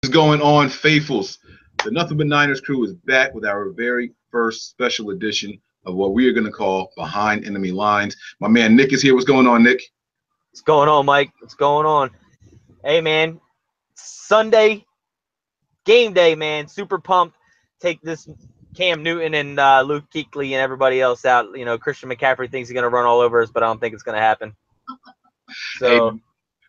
What's going on, faithfuls? The Nothing But Niners crew is back with our very first special edition of what we are going to call Behind Enemy Lines. My man Nick is here. What's going on, Nick? What's going on, Mike? What's going on? Hey, man. Sunday, game day, man. Super pumped. Take this Cam Newton and Luke Kuechly and everybody else out. You know, Christian McCaffrey thinks he's going to run all over us, but I don't think it's going to happen. So. Hey,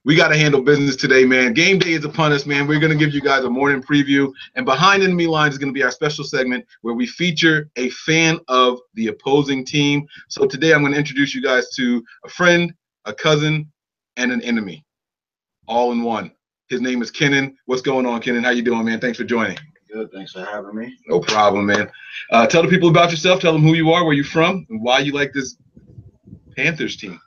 we got to handle business today, man. Game day is upon us, man. We're going to give you guys a morning preview. And Behind Enemy Lines is going to be our special segment where we feature a fan of the opposing team. So today I'm going to introduce you guys to a friend, a cousin, and an enemy, all in one. His name is Kenan. What's going on, Kenan? How you doing, man? Thanks for joining. Good. Thanks for having me. No problem, man. Tell the people about yourself. Tell them who you are, where you're from, and why you like this Panthers team.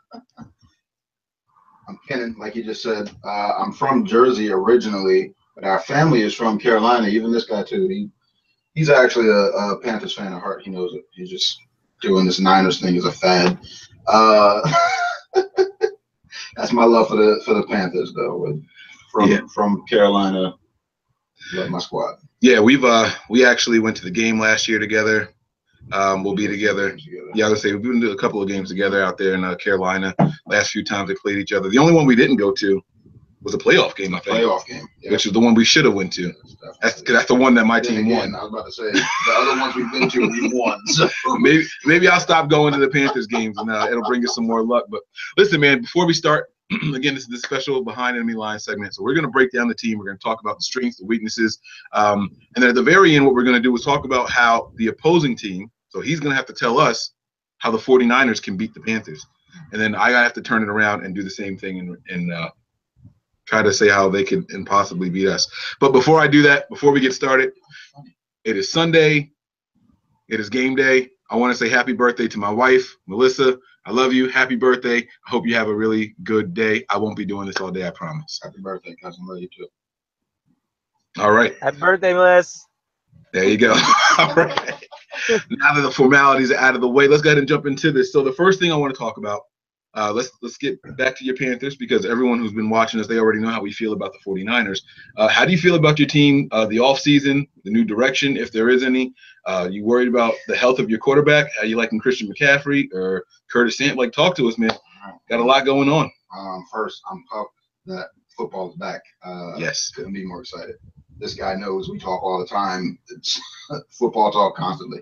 I'm Kenan, like you just said. I'm from Jersey originally, but our family is from Carolina. Even this guy, too. He's actually a Panthers fan at heart. He knows it. He's just doing this Niners thing as a fad. That's my love for the Panthers, though. From Carolina, love my squad. Yeah, we actually went to the game last year together. We'll be together. Yeah, I was gonna say we've been to a couple of games together out there in Carolina. Last few times they played each other. The only one we didn't go to was a playoff game, I think. Playoff game, yeah. Which is the one we should have went to. That's the one that my team won. I was about to say the other ones we've been to, we won. So. Maybe I'll stop going to the Panthers games and it'll bring us some more luck. But listen, man, before we start, again, this is the special Behind Enemy Line segment. So we're going to break down the team. We're going to talk about the strengths, the weaknesses. And then at the very end, what we're going to do is talk about how the opposing team, so he's going to have to tell us how the 49ers can beat the Panthers. And then I have to turn it around and do the same thing and try to say how they could impossibly beat us. But before I do that, before we get started, it is Sunday. It is game day. I want to say happy birthday to my wife, Melissa. I love you. Happy birthday. I hope you have a really good day. I won't be doing this all day, I promise. Happy birthday, cousin. Love you too. All right. Happy birthday, Melissa. There you go. All right. Now that the formalities are out of the way, let's go ahead and jump into this. So the first thing I want to talk about, let's get back to your Panthers, because everyone who's been watching us, they already know how we feel about the 49ers. How do you feel about your team, the offseason, the new direction, if there is any? You worried about the health of your quarterback? How you liking Christian McCaffrey or Curtis Sampson? Like, talk to us, man. Got a lot going on. First, I'm pumped that football is back. Yes. Couldn't be more excited. This guy knows we talk all the time. It's football talk constantly.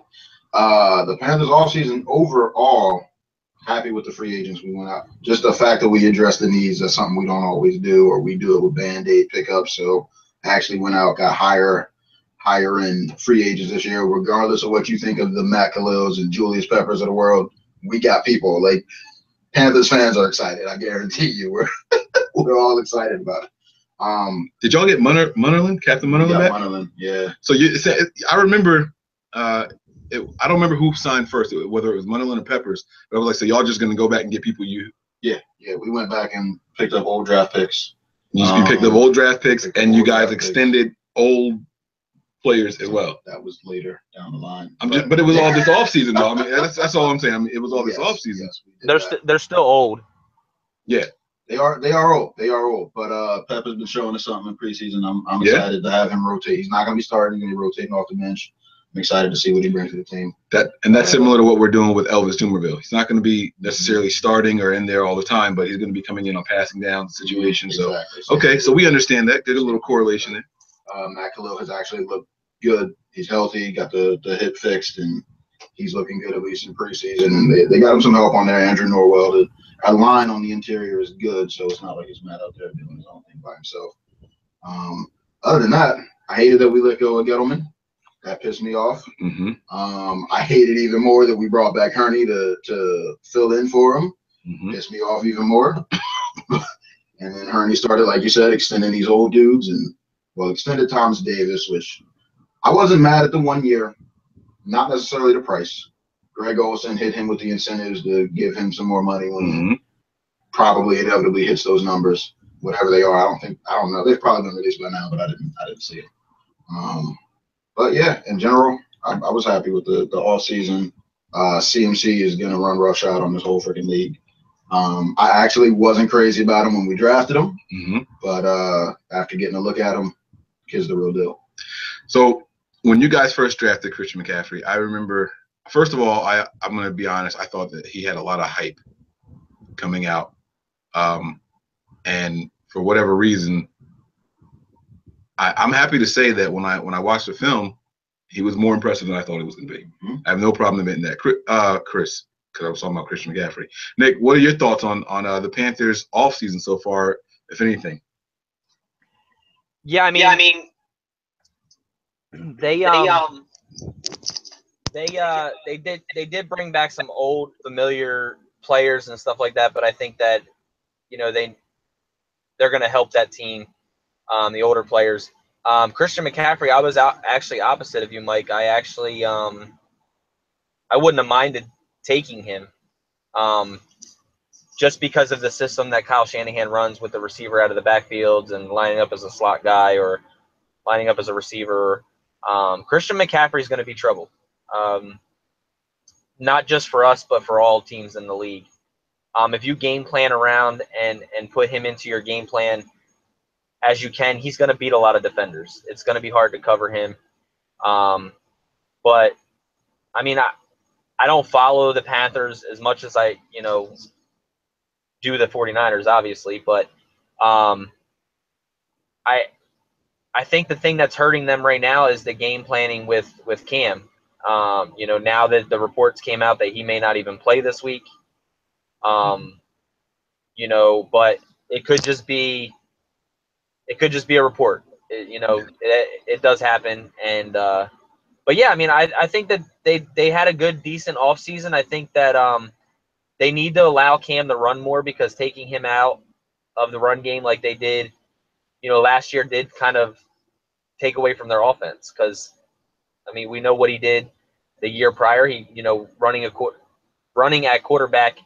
The Panthers offseason overall, happy with the free agents we went out. Just the fact that we addressed the needs, that's something we don't always do, or we do it with Band-Aid pickups. So I actually went out, got higher end free agents this year, regardless of what you think of the Matt Khalils and Julius Peppers of the world. We got people. Like, Panthers fans are excited. I guarantee you, we're all excited about it. Did y'all get Munnerlyn, Captain Munnerlyn back? Munnerlyn, yeah. So I remember, I don't remember who signed first, whether it was Munnerlyn or Peppers. But I was like, so y'all just gonna go back and get people you? Yeah. We went back and picked up old draft picks. You picked up old draft picks, and you guys extended old players as well. That was later down the line. But it was all this offseason, though. I mean, that's all I'm saying. I mean, it was all this offseason. Yes, they're still old. Yeah. They are old. But Pepper's been showing us something in preseason. I'm excited to have him rotate. He's not going to be starting. He's going to be rotating off the bench. I'm excited to see what he brings to the team. That's similar to what we're doing with Elvis Dumerville. He's not going to be necessarily starting or in there all the time, but he's going to be coming in on passing down situations. Exactly. So okay, so we understand that. There's a little correlation there. Matt Khalil has actually looked good. He's healthy. Got the hip fixed, and he's looking good, at least in preseason. And they got him some help on there. Andrew Norwell. Our line on the interior is good, so it's not like he's mad out there doing his own thing by himself. Other than that, I hated that we let go of Gettleman. That pissed me off. Mm-hmm. I hated even more that we brought back Hurney to fill in for him. Mm-hmm. Pissed me off even more. And then Hurney started, like you said, extending these old dudes and, extended Thomas Davis, which I wasn't mad at the 1 year, not necessarily the price. Greg Olsen hit him with the incentives to give him some more money when he probably inevitably hits those numbers, whatever they are. I don't know. They've probably been released by now, but I didn't see it. But yeah, in general, I was happy with the all season. CMC is going to run roughshod on this whole freaking league. I actually wasn't crazy about him when we drafted him, but after getting a look at him, kid's the real deal. So when you guys first drafted Christian McCaffrey, I remember, first of all, I'm going to be honest, I thought that he had a lot of hype coming out. And for whatever reason, I'm happy to say that when I watched the film, he was more impressive than I thought he was going to be. Mm-hmm. I have no problem admitting that. Chris, because I was talking about Christian McCaffrey. Nick, what are your thoughts on the Panthers offseason so far, if anything? Yeah, I mean they did bring back some old familiar players and stuff like that, but I think that they're going to help that team, the older players. Christian McCaffrey, I was actually opposite of you, Mike. I actually I wouldn't have minded taking him, just because of the system that Kyle Shanahan runs with the receiver out of the backfields and lining up as a slot guy or lining up as a receiver. Christian McCaffrey is going to be trouble, not just for us, but for all teams in the league. If you game plan around and put him into your game plan as you can, he's going to beat a lot of defenders. It's going to be hard to cover him. But, I mean, I don't follow the Panthers as much as I, do the 49ers, obviously. But I think the thing that's hurting them right now is the game planning with Cam. Now that the reports came out that he may not even play this week, but it could just be a report. It does happen. And but yeah, I mean, I think that they had a good, decent offseason. I think that they need to allow Cam to run more, because taking him out of the run game like they did, last year did kind of take away from their offense. Because, I mean, we know what he did the year prior. He, running at quarterback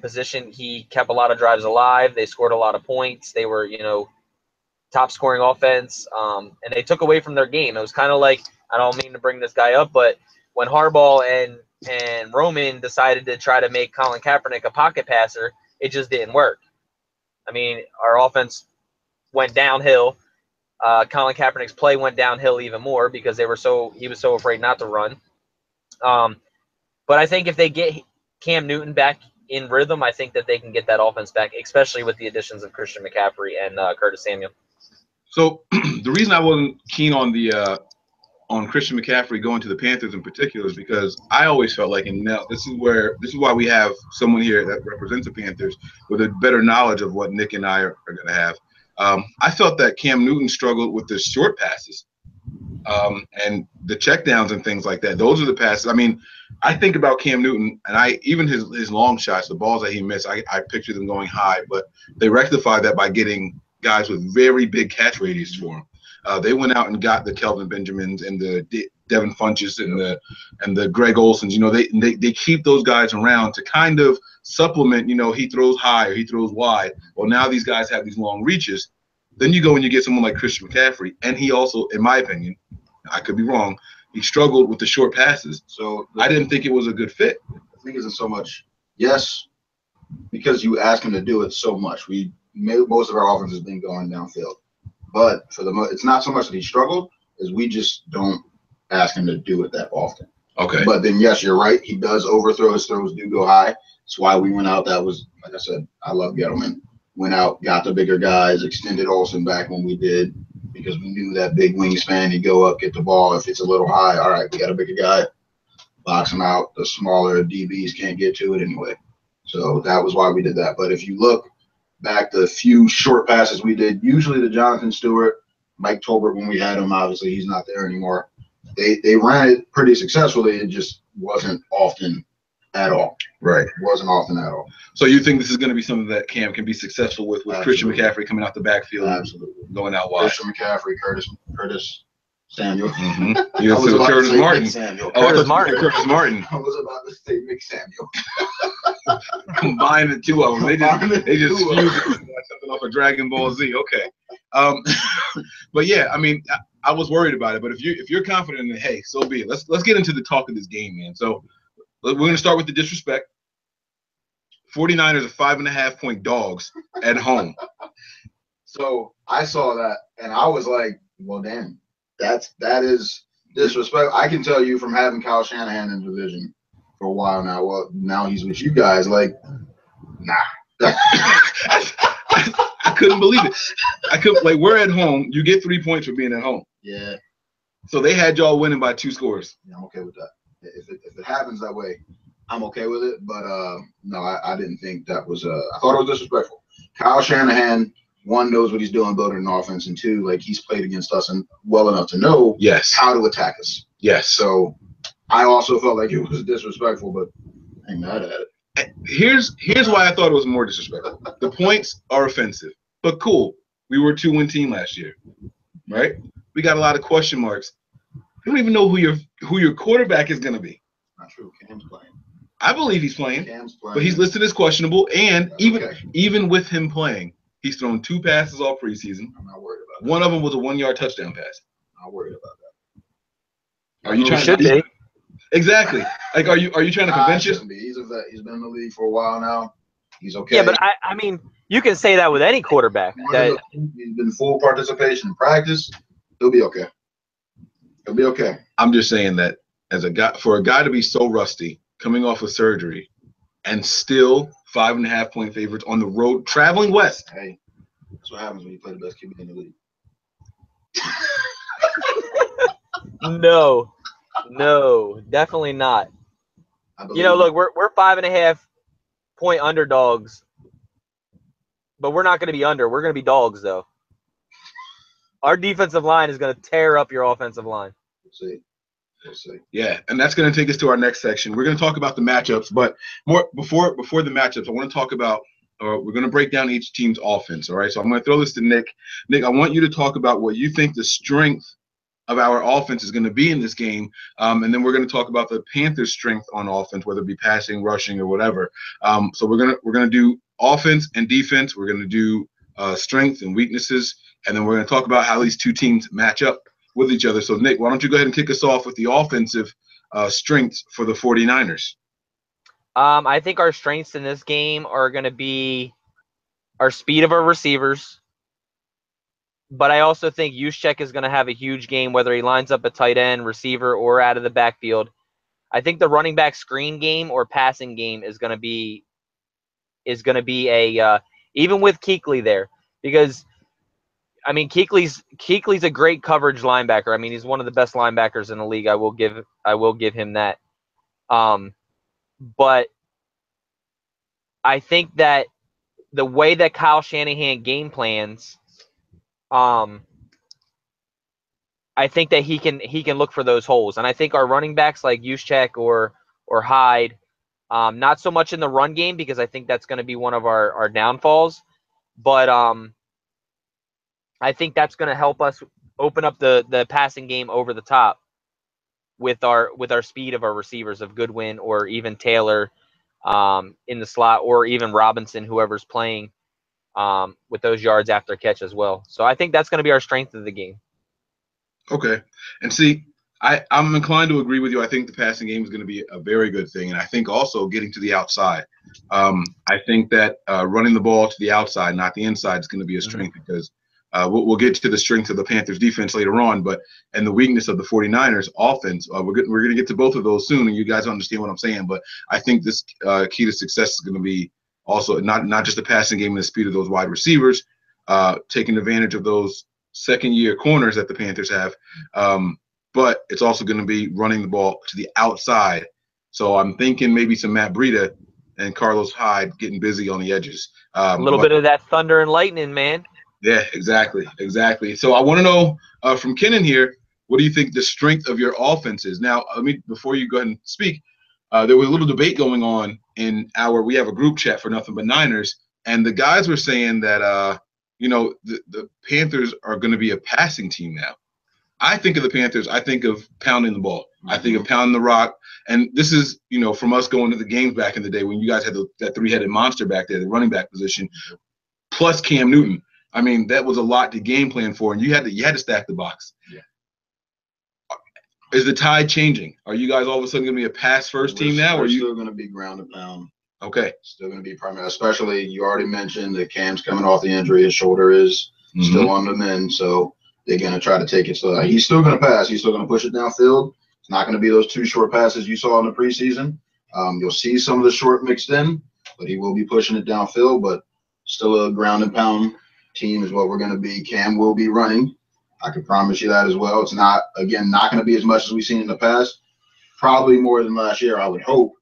position, he kept a lot of drives alive. They scored a lot of points. They were, top scoring offense, and they took away from their game. It was kind of like, I don't mean to bring this guy up, but when Harbaugh and Roman decided to try to make Colin Kaepernick a pocket passer, it just didn't work. I mean, our offense went downhill. Colin Kaepernick's play went downhill even more because he was so afraid not to run. But I think if they get Cam Newton back in rhythm, I think that they can get that offense back, especially with the additions of Christian McCaffrey and Curtis Samuel. So the reason I wasn't keen on on Christian McCaffrey going to the Panthers in particular is because I always felt like, and now this is why we have someone here that represents the Panthers with a better knowledge of what Nick and I are going to have. I felt that Cam Newton struggled with the short passes and the checkdowns and things like that. Those are the passes. I mean, I think about Cam Newton, and even his long shots, the balls that he missed, I picture them going high, but they rectified that by getting guys with very big catch radius for him. They went out and got the Kelvin Benjamins and the Devin Funches and the Greg Olsons. They keep those guys around to kind of supplement. He throws high or he throws wide. Well, now these guys have these long reaches. Then you go and you get someone like Christian McCaffrey, and he also, in my opinion, I could be wrong, he struggled with the short passes. So I didn't think it was a good fit. The thing isn't so much, yes, because you ask him to do it so much. Most of our offense has been going downfield. But it's not so much that he struggled, as we just don't ask him to do it that often. Okay. But then, yes, you're right. He does overthrow. His throws do go high. That's why we went out. That was, like I said, I love Gettleman. Went out, got the bigger guys, extended Olsen back when we did, because we knew that big wingspan. You go up, get the ball. If it's a little high, all right, we got a bigger guy. Box him out. The smaller DBs can't get to it anyway. So that was why we did that. But if you look back, the few short passes we did, usually to Jonathan Stewart, Mike Tolbert, when we had him, obviously he's not there anymore. They ran it pretty successfully. It just wasn't often at all. Right. Wasn't often at all. So you think this is going to be something that Cam can be successful with Christian McCaffrey coming out the backfield, absolutely, going out wide? Christian McCaffrey, Curtis Samuel. Mm-hmm. You said Curtis Martin. Samuel. Curtis Martin. I was about to say Mick Samuel. Combine the two of them. They just fused it like something off of Dragon Ball Z. Okay. But yeah, I mean, I was worried about it. But if you're confident in it, hey, so be it. Let's get into the talk of this game, man. So we're going to start with the disrespect. 49ers are 5.5-point dogs at home. So I saw that, and I was like, Well, damn, that is disrespect. I can tell you from having Kyle Shanahan in the division for a while now. Well, now he's with you guys. Like, nah. I couldn't believe it. I couldn't. Like, we're at home. You get 3 points for being at home. Yeah. So they had y'all winning by 2 scores. Yeah, I'm okay with that. If it happens that way, I'm okay with it. But no, I didn't think that was. I thought it was disrespectful. Kyle Shanahan, one, knows what he's doing building an offense, and two, like, he's played against us and well enough to know how to attack us. Yes. So I also felt like it was disrespectful, but I ain't mad at it. Here's why I thought it was more disrespectful. The points are offensive, but cool. We were a 2-win team last year, right? We got a lot of question marks. You don't even know who your quarterback is going to be. Not true. Cam's playing. I believe he's playing, Cam's playing, but he's listed as questionable. And That's even with him playing, he's thrown 2 passes all preseason. I'm not worried about that. One of them was a 1-yard touchdown pass. I'm not worried about that. Are you trying to be? Exactly. Like, are you trying to convince us? He's a vet. He's been in the league for a while now. He's okay. Yeah, but I mean, you can say that with any quarterback. He's been full participation in practice. He'll be okay. He'll be okay. I'm just saying that for a guy to be so rusty, coming off of surgery, and still 5.5-point favorites on the road, traveling west. Hey, that's what happens when you play the best QB in the league. No, definitely not. Look, we're 5.5-point underdogs, but we're not going to be under. We're going to be dogs, though. Our defensive line is going to tear up your offensive line. We'll see. Yeah, and that's going to take us to our next section. We're going to talk about the matchups, but before the matchups, I want to talk about. We're going to break down each team's offense. All right, so I'm going to throw this to Nick. Nick, I want you to talk about what you think the strength of our offense is going to be in this game, and then we're going to talk about the Panthers' strength on offense, whether it be passing, rushing, or whatever. So we're gonna do offense and defense. We're going to do strengths and weaknesses, and then we're going to talk about how these two teams match up with each other. So, Nick, why don't you go ahead and kick us off with the offensive strengths for the 49ers? I think our strengths in this game are going to be our speed of our receivers. But I also think Juszczyk is going to have a huge game, whether he lines up a tight end, receiver, or out of the backfield. I think the running back screen game or passing game is going to be a even with Kuechly there, because I mean Kuechly's a great coverage linebacker. I mean, he's one of the best linebackers in the league. I will give him that. But I think that the way that Kyle Shanahan game plans, I think that he can look for those holes, and I think our running backs like Juszczyk or Hyde, not so much in the run game because I think that's going to be one of our downfalls, but I think that's going to help us open up the passing game over the top with our speed of our receivers of Goodwin or even Taylor in the slot, or even Robinson, whoever's playing, with those yards after catch as well. So I think that's going to be our strength of the game. Okay. And see, I'm inclined to agree with you. I think the passing game is going to be a very good thing. And I think also getting to the outside. I think that running the ball to the outside, not the inside, is going to be a strength because we'll get to the strength of the Panthers defense later on, and the weakness of the 49ers offense. We're going to get to both of those soon, and you guys understand what I'm saying. But I think this key to success is going to be also not just the passing game and the speed of those wide receivers, taking advantage of those second-year corners that the Panthers have, but it's also going to be running the ball to the outside. So I'm thinking maybe some Matt Breida and Carlos Hyde getting busy on the edges. A little bit of that thunder and lightning, man. Yeah, exactly. So I want to know from Kenan here, what do you think the strength of your offense is? Now, before you go ahead and speak, there was a little debate going on we have a group chat for Nothing But Niners, and the guys were saying that the Panthers are going to be a passing team now. I think of the Panthers, I think of pounding the ball. I think of pounding the rock. And this is, from us going to the games back in the day when you guys had that three-headed monster back there, the running back position, plus Cam Newton. I mean, that was a lot to game plan for, and you had to stack the box. Yeah. Is the tide changing? Are you guys all of a sudden going to be a pass-first team now? We're still going to be ground and pound. Okay. Still going to be primary, especially you already mentioned that Cam's coming off the injury. His shoulder is still on the mend. So they're going to try to take it. So he's still going to pass. He's still going to push it downfield. It's not going to be those 2 short passes you saw in the preseason. You'll see some of the short mixed in, but he will be pushing it downfield. But still a ground and pound team is what we're going to be. Cam will be running. I can promise you that as well. It's not going to be as much as we've seen in the past. Probably more than last year, I would hope.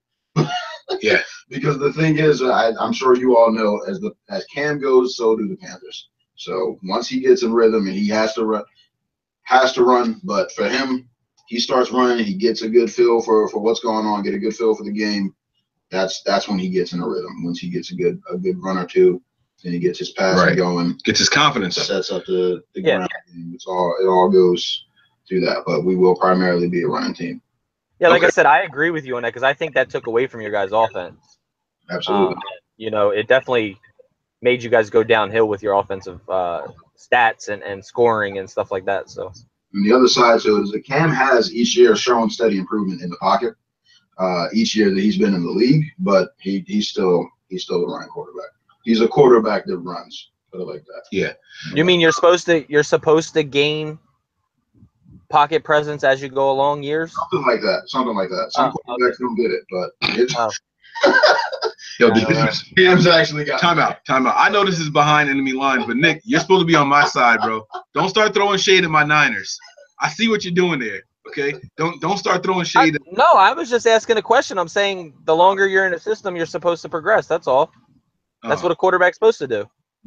Yeah. Because the thing is, I'm sure you all know, as Cam goes, so do the Panthers. So once he gets in rhythm and he has to run. But for him, he starts running. He gets a good feel for what's going on. Get a good feel for the game. That's when he gets in a rhythm. Once he gets a good run or two, then he gets his passing going. Gets his confidence up. Sets up the ground game. It all goes through that. But we will primarily be a running team. Yeah, like I said, I agree with you on that because I think that took away from your guys' offense. Absolutely. It definitely made you guys go downhill with your offensive stats and scoring and stuff like that. So, and the other side to it is that Cam has each year shown steady improvement in the pocket. Each year that he's been in the league, but he's still a running quarterback. He's a quarterback that runs. Put it like that. Yeah. You mean you're supposed to gain pocket presence as you go along years? Something like that. Some quarterbacks don't get it, but it's Yo, Cam's actually got time out. I know this is behind enemy lines, but Nick, you're supposed to be on my side, bro. Don't start throwing shade at my Niners. I see what you're doing there. Okay, don't start throwing shade. No, I was just asking a question. I'm saying the longer you're in a system, you're supposed to progress. That's all. That's what a quarterback's supposed to do.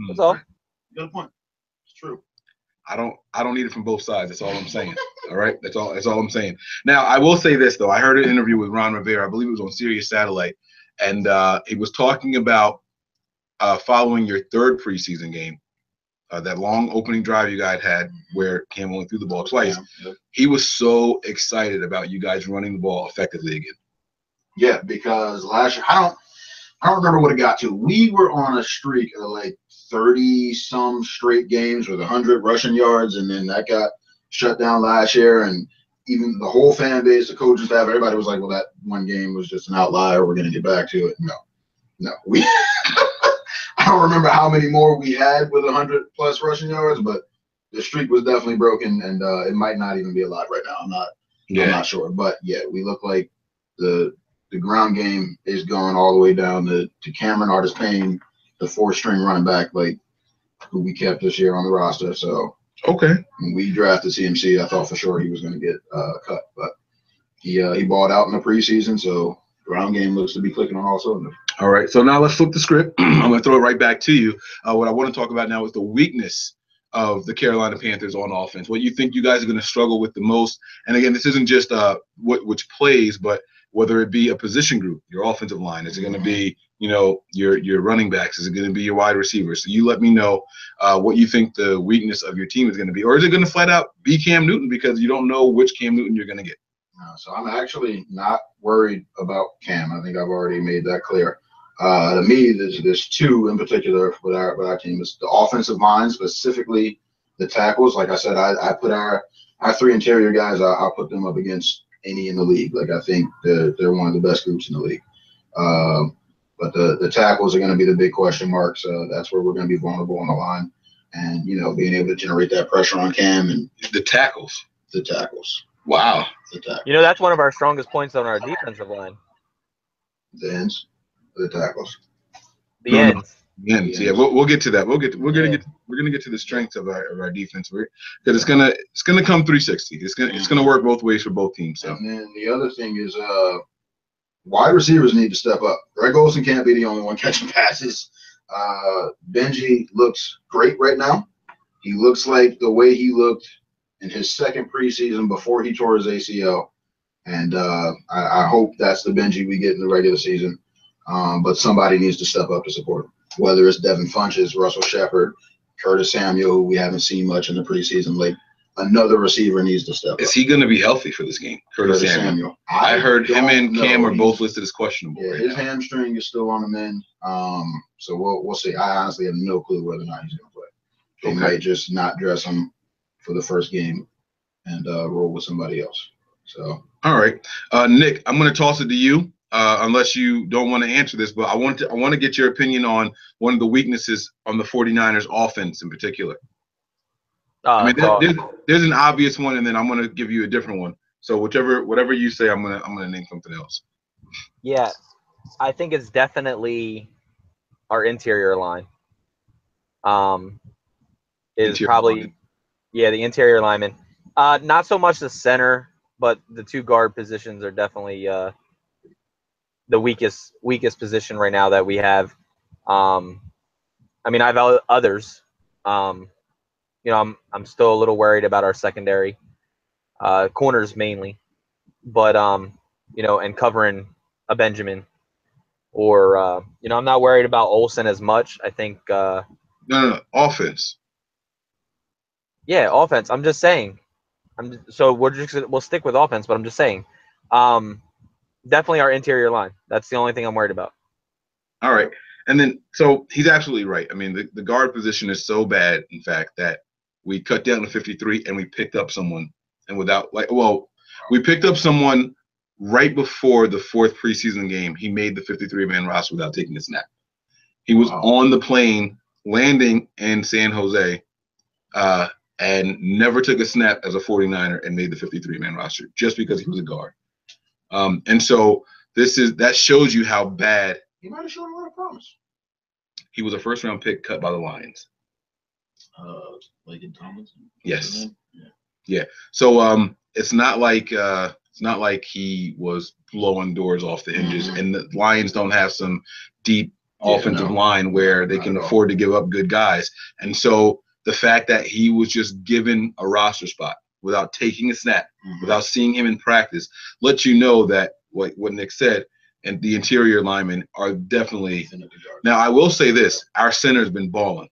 That's all. You got a point. It's true. I don't need it from both sides. That's all I'm saying. All right, that's all I'm saying. Now I will say this though. I heard an interview with Ron Rivera. I believe it was on Sirius Satellite, and he was talking about following your 3rd preseason game. That long opening drive you guys had where Cam only threw the ball twice. Yeah. He was so excited about you guys running the ball effectively again. Yeah, because last year, I don't remember what it got to. We were on a streak of like 30-some straight games with 100 rushing yards, and then that got shut down last year. And even the whole fan base, the coaching staff, everybody was like, well, that one game was just an outlier. We're going to get back to it. No. We I don't remember how many more we had with 100-plus rushing yards, but the streak was definitely broken, and it might not even be alive right now. I'm not sure. But, yeah, we look like the ground game is going all the way down to Cameron Artis-Payne, the 4th-string running back, like who we kept this year on the roster. So when we drafted CMC, I thought for sure he was going to get cut, but he balled out in the preseason, so ground game looks to be clicking on all cylinders. All right, so now let's flip the script. I'm going to throw it right back to you. What I want to talk about now is the weakness of the Carolina Panthers on offense. What you think you guys are going to struggle with the most? And again, this isn't just which plays, but whether it be a position group, your offensive line. Is it going to be, your running backs? Is it going to be your wide receivers? So you let me know what you think the weakness of your team is going to be. Or is it going to flat out be Cam Newton because you don't know which Cam Newton you're going to get? So I'm actually not worried about Cam. I think I've already made that clear. To me, there's 2 in particular with our team. It's the offensive line, specifically the tackles. Like I said, I put our 3 interior guys, I'll put them up against any in the league. Like I think they're one of the best groups in the league. But the tackles are going to be the big question marks. That's where we're going to be vulnerable on the line. And, being able to generate that pressure on Cam and the tackles. Wow. That's one of our strongest points on our defensive line. The ends, the tackles. The ends. Yeah, we'll get to that. We're gonna get to the strengths of our defense. Because it's gonna come 360. It's gonna work both ways for both teams. So. And then the other thing is wide receivers need to step up. Greg Olsen can't be the only one catching passes. Benji looks great right now. He looks like the way he looked in his 2nd preseason before he tore his ACL. And I hope that's the Benji we get in the regular season. But somebody needs to step up to support him. Whether it's Devin Funches, Russell Shepard, Curtis Samuel, who we haven't seen much in the preseason. Like, another receiver needs to step up. Is he going to be healthy for this game? Curtis Samuel. I heard him and Cam are both listed as questionable. Yeah, his hamstring is still on the mend. So we'll see. I honestly have no clue whether or not he's going to play. They might just not dress him for the first game and roll with somebody else. So. All right, Nick, I'm going to toss it to you. Unless you don't want to answer this, but I want to get your opinion on one of the weaknesses on the 49ers offense in particular. I mean, there's an obvious one, and then I'm gonna give you a different one. So whatever you say, I'm gonna name something else. Yeah, I think it's definitely our interior line. Is Interior probably line. the interior lineman. Not so much the center, but the two guard positions are definitely the weakest position right now that we have. I mean, I have others. You know, I'm still a little worried about our secondary, corners mainly, but you know, and covering a Benjamin or you know, I'm not worried about Olsen as much. I think No, offense. yeah, offense. I'm just saying. So we'll stick with offense, but I'm just saying. Definitely our interior line. That's the only thing I'm worried about. All right. And then, so he's absolutely right. I mean, the guard position is so bad, in fact, that we cut down to 53 and we picked up someone. And we picked up someone right before the 4th preseason game. He made the 53-man roster without taking a snap. He was on the plane landing in San Jose and never took a snap as a 49er and made the 53-man roster just because he was a guard. And so that shows you how bad. He might have shown a lot of promise. He was a first-round pick cut by the Lions. Like in Tomlinson. Yes. Yeah. So it's not like he was blowing doors off the hinges, and the Lions don't have some deep offensive line where they can afford to give up good guys. And so the fact that he was just given a roster spot without taking a snap, without seeing him in practice, lets you know that what Nick said, and the interior linemen are definitely. Now, I will say this: our center's been balling.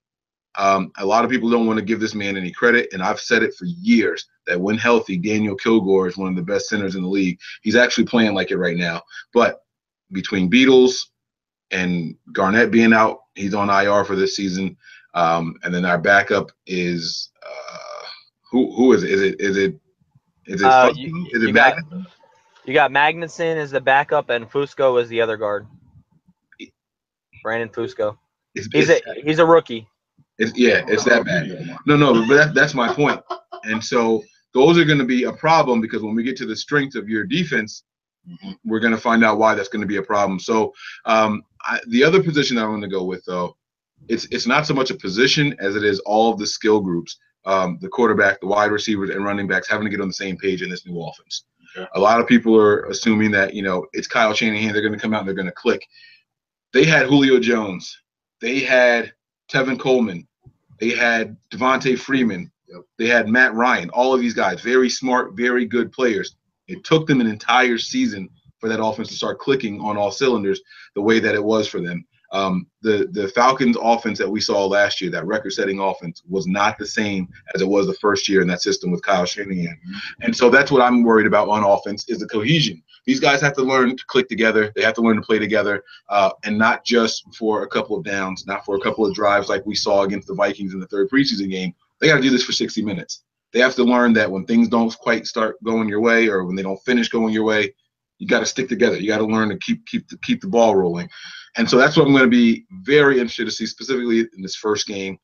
A lot of people don't want to give this man any credit, and I've said it for years that when healthy, Daniel Kilgore is one of the best centers in the league. He's actually playing like it right now. But between Beatles and Garnett being out, he's on IR for this season. And then our backup is who is it? Is it Magnuson? You got Magnuson as the backup, and Fusco is the other guard. Brandon Fusco. He's a rookie. It's that bad. No, but that's my point. And so those are going to be a problem because when we get to the strength of your defense, we're going to find out why that's going to be a problem. So the other position I want to go with, though, it's not so much a position as it is all of the skill groups, the quarterback, the wide receivers, and running backs having to get on the same page in this new offense. Okay. A lot of people are assuming that, it's Kyle Shanahan. They're going to come out and they're going to click. They had Julio Jones. They had Tevin Coleman. They had Devontae Freeman. Yep. They had Matt Ryan. All of these guys, very smart, very good players. It took them an entire season for that offense to start clicking on all cylinders the way that it was for them. The Falcons offense that we saw last year, that record-setting offense, was not the same as it was the first year in that system with Kyle Shanahan. And so that's what I'm worried about on offense is the cohesion. These guys have to learn to click together. They have to learn to play together, and not just for a couple of downs, not for a couple of drives like we saw against the Vikings in the 3rd preseason game. They got to do this for 60 minutes. They have to learn that when things don't quite start going your way or when they don't finish going your way, you got to stick together. You got to learn to keep the ball rolling. And so that's what I'm going to be very interested to see specifically in this first game.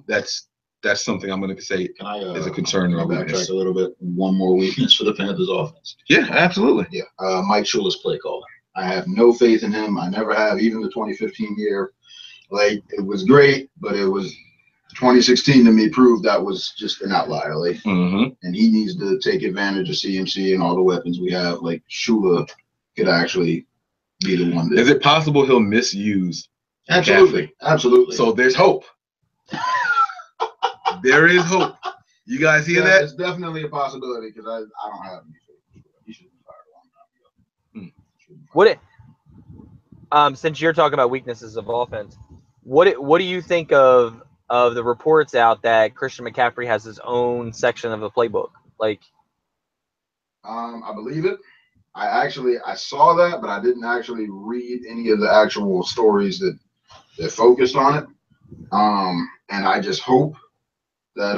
That's something I'm going to say is a concern. Can I backtrack a little bit? One more weakness for the Panthers offense. Yeah, absolutely. Yeah, Mike Shula's play caller. I have no faith in him. I never have. Even the 2015 year, it was great, but it was 2016 to me proved that was just an outlier. And he needs to take advantage of CMC and all the weapons we have. Shula could actually be the one. Is it possible he'll misuse? Absolutely. So there's hope. There is hope. You guys hear that? It's definitely a possibility because I don't have any faith. He should be fired a long time ago. Since you're talking about weaknesses of offense, what do you think of the reports out that Christian McCaffrey has his own section of the playbook? I believe it. I saw that, but I didn't actually read any of the actual stories that focused on it. And I just hope that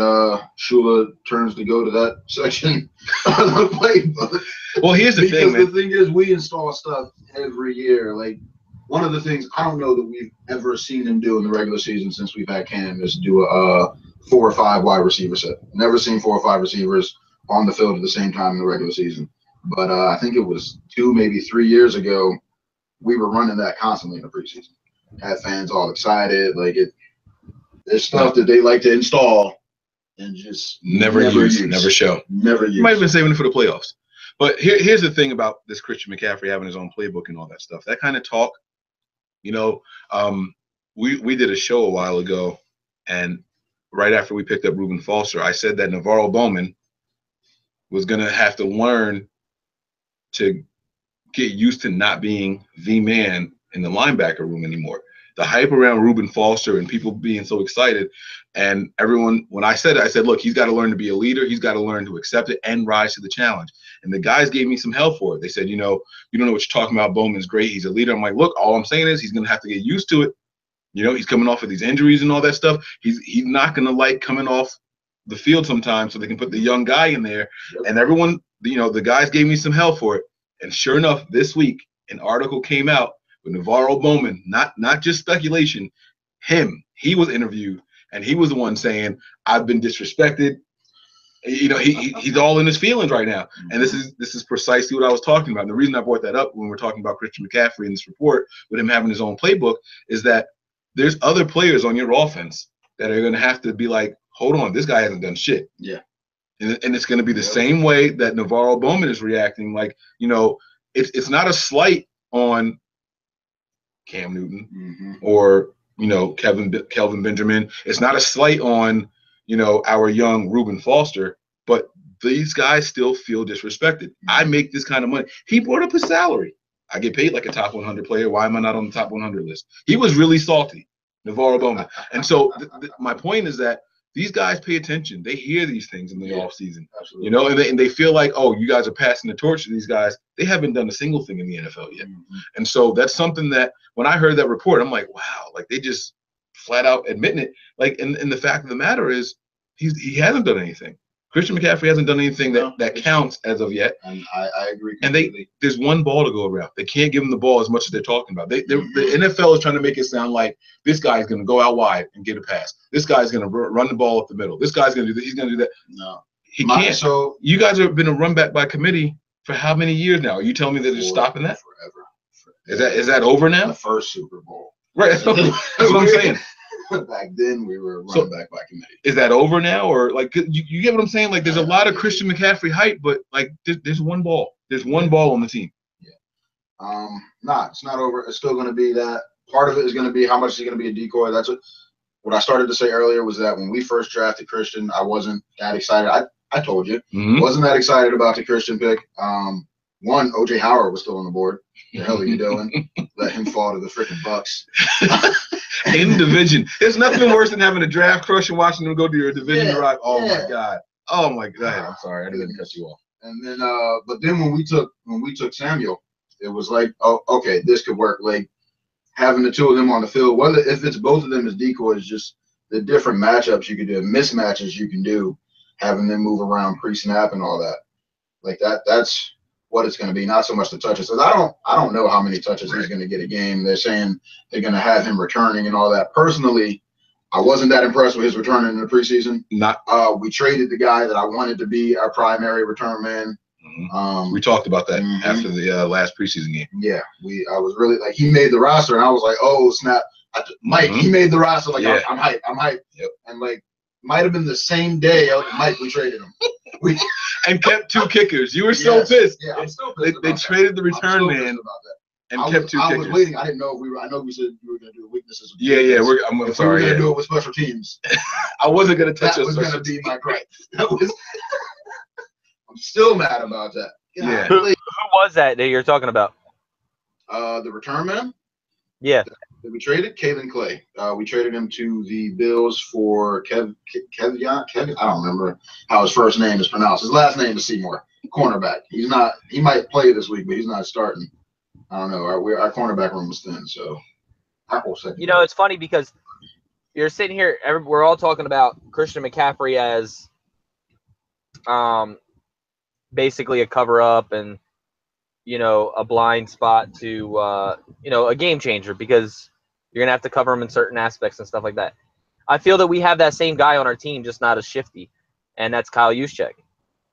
Shula turns to go to that section of the playbook. Well, here's the thing, man. Because the thing is, we install stuff every year. One of the things I don't know that we've ever seen him do in the regular season since we've had Cam is do 4 or 5 wide receiver set. Never seen 4 or 5 receivers on the field at the same time in the regular season. But I think it was 2, maybe 3 years ago, we were running that constantly in the preseason. Had fans all excited. Like there's stuff that they like to install and just never use. Never show. Never use. You might have been saving it for the playoffs. But here's the thing about this Christian McCaffrey having his own playbook and all that stuff. That kind of talk, we did a show a while ago, and right after we picked up Reuben Foster, I said that Navarro Bowman was going to have to learn to get used to not being the man in the linebacker room anymore. The hype around Reuben Foster and people being so excited, and everyone, when I said it, I said, look, he's got to learn to be a leader. He's got to learn to accept it and rise to the challenge. And the guys gave me some hell for it. They said, you don't know what you're talking about. Bowman's great. He's a leader. I'm like, look, all I'm saying is he's going to have to get used to it. He's coming off of these injuries and all that stuff. He's not going to like coming off the field sometimes, so they can put the young guy in there. And everyone, the guys gave me some hell for it. And sure enough, this week, an article came out with Navarro Bowman, not just speculation, he was interviewed, and he was the one saying, I've been disrespected. He's all in his feelings right now. And this is precisely what I was talking about. And the reason I brought that up when we're talking about Christian McCaffrey in this report with him having his own playbook is that there's other players on your offense that are going to have to be like, hold on, this guy hasn't done shit. Yeah. And it's going to be the same way that Navarro Bowman is reacting. Like, it's not a slight on Cam Newton or, Kelvin Benjamin. It's not a slight on, our young Reuben Foster, but these guys still feel disrespected. I make this kind of money. He brought up his salary. I get paid like a top 100 player. Why am I not on the top 100 list? He was really salty, Navarro Bowman. And so my point is that these guys pay attention. They hear these things in the offseason, and they feel like, oh, you guys are passing the torch to these guys. They haven't done a single thing in the NFL yet. And so that's something that when I heard that report, I'm like, wow, like they just flat out admitting it. Like, and the fact of the matter is he hasn't done anything. Christian McCaffrey hasn't done anything that counts as of yet. And I agree And completely. there's one ball to go around. They can't give him the ball as much as they're talking about. The NFL is trying to make it sound like this guy is going to go out wide and get a pass. This guy's going to run the ball up the middle. This guy's going to do this. He's going to do that. No. He can't. So you guys have been a run back by committee for how many years now? Are you telling me that they're stopping that? Forever. Is that over now? The first Super Bowl. Right. That's what I'm saying. Back then, we were running back by committee. Is that over now, or like you get what I'm saying? Like, there's a lot of Christian McCaffrey hype, but like there's one ball. There's one ball on the team. Yeah. It's not over. It's still going to be that. Part of it is going to be how much is he going to be a decoy. That's what I started to say earlier was that when we first drafted Christian, I wasn't that excited. I told you, wasn't that excited about the Christian pick. One, O.J. Howard was still on the board. The hell are you doing? Let him fall to the freaking Bucks. In division. There's nothing worse than having a draft crush and watching them go to your division drive. Oh my God. Oh my God. I'm sorry. I didn't cut you off. And then but then when we took Samuel, it was like, oh, okay, this could work. Like having the two of them on the field, whether if it's both of them as decoys, just the different matchups you can do, mismatches you can do, having them move around pre-snap and all that. Like that's what it's going to be, not so much the touches. I don't know how many touches he's going to get a game. They're saying they're going to have him returning and all that. Personally, I wasn't that impressed with his returning in the preseason. We traded the guy that I wanted to be our primary return man. We talked about that after the last preseason game. Yeah, I was really like, he made the roster, and I was like, oh snap, Mike, he made the roster. Like I'm hyped. Yep. And like might have been the same day, Mike, we traded him. And kept two kickers. You were so pissed. Yeah, I'm still pissed. They traded the return man and kept two kickers. I was waiting. I didn't know if we were. I know we said we were going to do the weaknesses. Yeah. I'm sorry. We were going to do it with special teams. I wasn't going to touch that. Was going to be my gripe. That was. I'm still mad about that. Yeah. Who was that you're talking about? The return man. Yeah. That we traded Kalen Clay. We traded him to the Bills for Kevin. I don't remember how his first name is pronounced. His last name is Seymour. Cornerback. He's not. He might play this week, but he's not starting. I don't know. Our cornerback room was thin, so. It's funny because you're sitting here. We're all talking about Christian McCaffrey as, basically a cover up and, a blind spot to, a game changer because you're going to have to cover him in certain aspects and stuff like that. I feel that we have that same guy on our team, just not as shifty, and that's Kyle Juszczyk.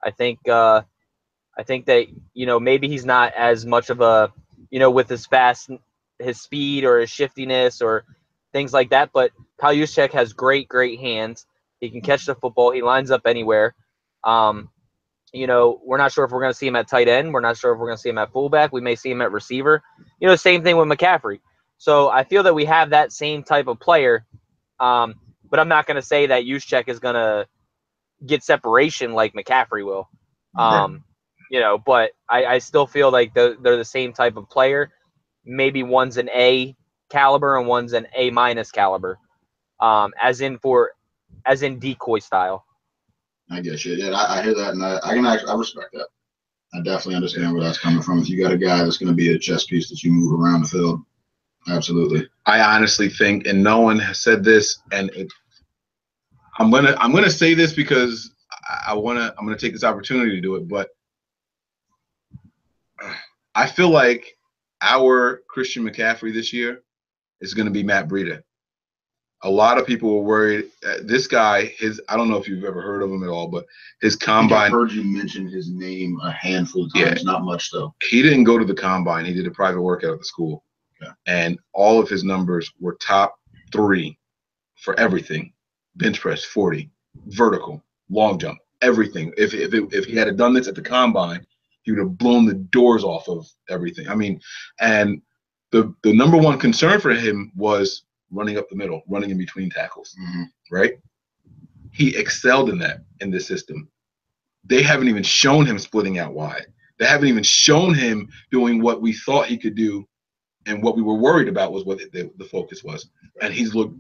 I think that, maybe he's not as much of a, with his speed or his shiftiness or things like that, but Kyle Juszczyk has great hands. He can catch the football. He lines up anywhere. We're not sure if we're going to see him at tight end. We're not sure if we're going to see him at fullback. We may see him at receiver. Same thing with McCaffrey. So I feel that we have that same type of player, but I'm not going to say that Juszczyk is going to get separation like McCaffrey will. But I still feel like they're the same type of player. Maybe one's an A caliber and one's an A- caliber, as in decoy style. I get you. Yeah, I hear that, and I respect that. I definitely understand where that's coming from. If you got a guy that's going to be a chess piece that you move around the field, absolutely. I honestly think, and no one has said this, and I'm gonna say this because I'm gonna take this opportunity to do it, but I feel like our Christian McCaffrey this year is going to be Matt Breida. A lot of people were worried. This guy, I don't know if you've ever heard of him at all, but his combine. I've heard you mention his name a handful of times, not much though. He didn't go to the combine. He did a private workout at the school. Yeah. And all of his numbers were top 3 for everything. Bench press, 40, vertical, long jump, everything. If he had done this at the combine, he would have blown the doors off of everything. I mean, and the number one concern for him was running up the middle, running in between tackles, right? He excelled in that in this system. They haven't even shown him splitting out wide. They haven't even shown him doing what we thought he could do, and what we were worried about was what the focus was. And he's looked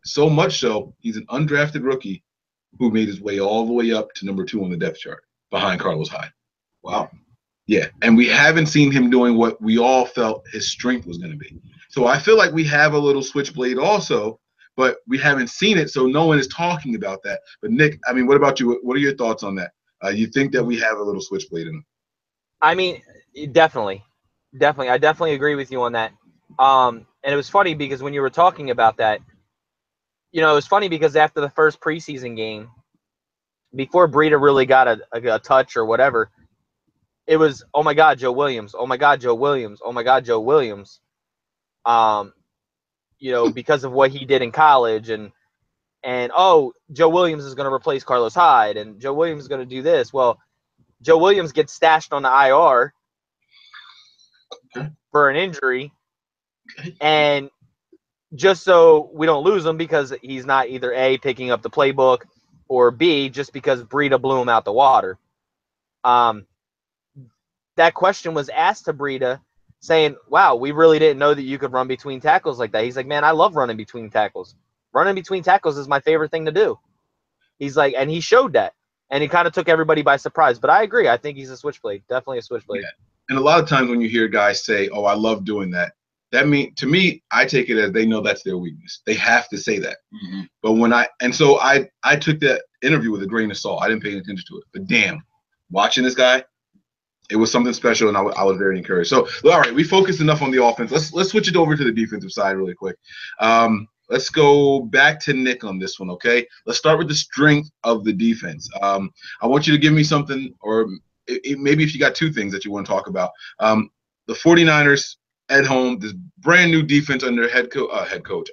so much so, he's an undrafted rookie who made his way all the way up to number 2 on the depth chart behind Carlos Hyde. Wow. Yeah, and we haven't seen him doing what we all felt his strength was going to be. So I feel like we have a little switchblade also, but we haven't seen it, so no one is talking about that. But Nick, I mean, what about you? What are your thoughts on that? You think that we have a little switchblade in him? I mean, definitely. I definitely agree with you on that. And it was funny because when you were talking about that, it was funny because after the first preseason game, before Breida really got a touch or whatever, it was, oh my God, Joe Williams. Oh my God, Joe Williams. Oh my God, Joe Williams. Because of what he did in college and Joe Williams is going to replace Carlos Hyde and Joe Williams is going to do this. Well, Joe Williams gets stashed on the IR for an injury, and just so we don't lose him because he's not either A, picking up the playbook, or B, just because Breida blew him out the water. That question was asked to Breida, saying, wow, we really didn't know that you could run between tackles like that. He's like, man, I love running between tackles. Running between tackles is my favorite thing to do. He's like, and he showed that. And he kind of took everybody by surprise. But I agree. I think he's a switchblade. Definitely a switchblade. Yeah. And a lot of times when you hear guys say, oh, I love doing that, to me, I take it as they know that's their weakness. They have to say that. But so I took that interview with a grain of salt. I didn't pay attention to it. But damn, watching this guy, it was something special, and I was very encouraged. So, all right, we focused enough on the offense. Let's switch it over to the defensive side really quick. Let's go back to Nick on this one, okay? Let's start with the strength of the defense. I want you to give me something, or maybe if you got 2 things that you want to talk about. The 49ers at home, this brand new defense under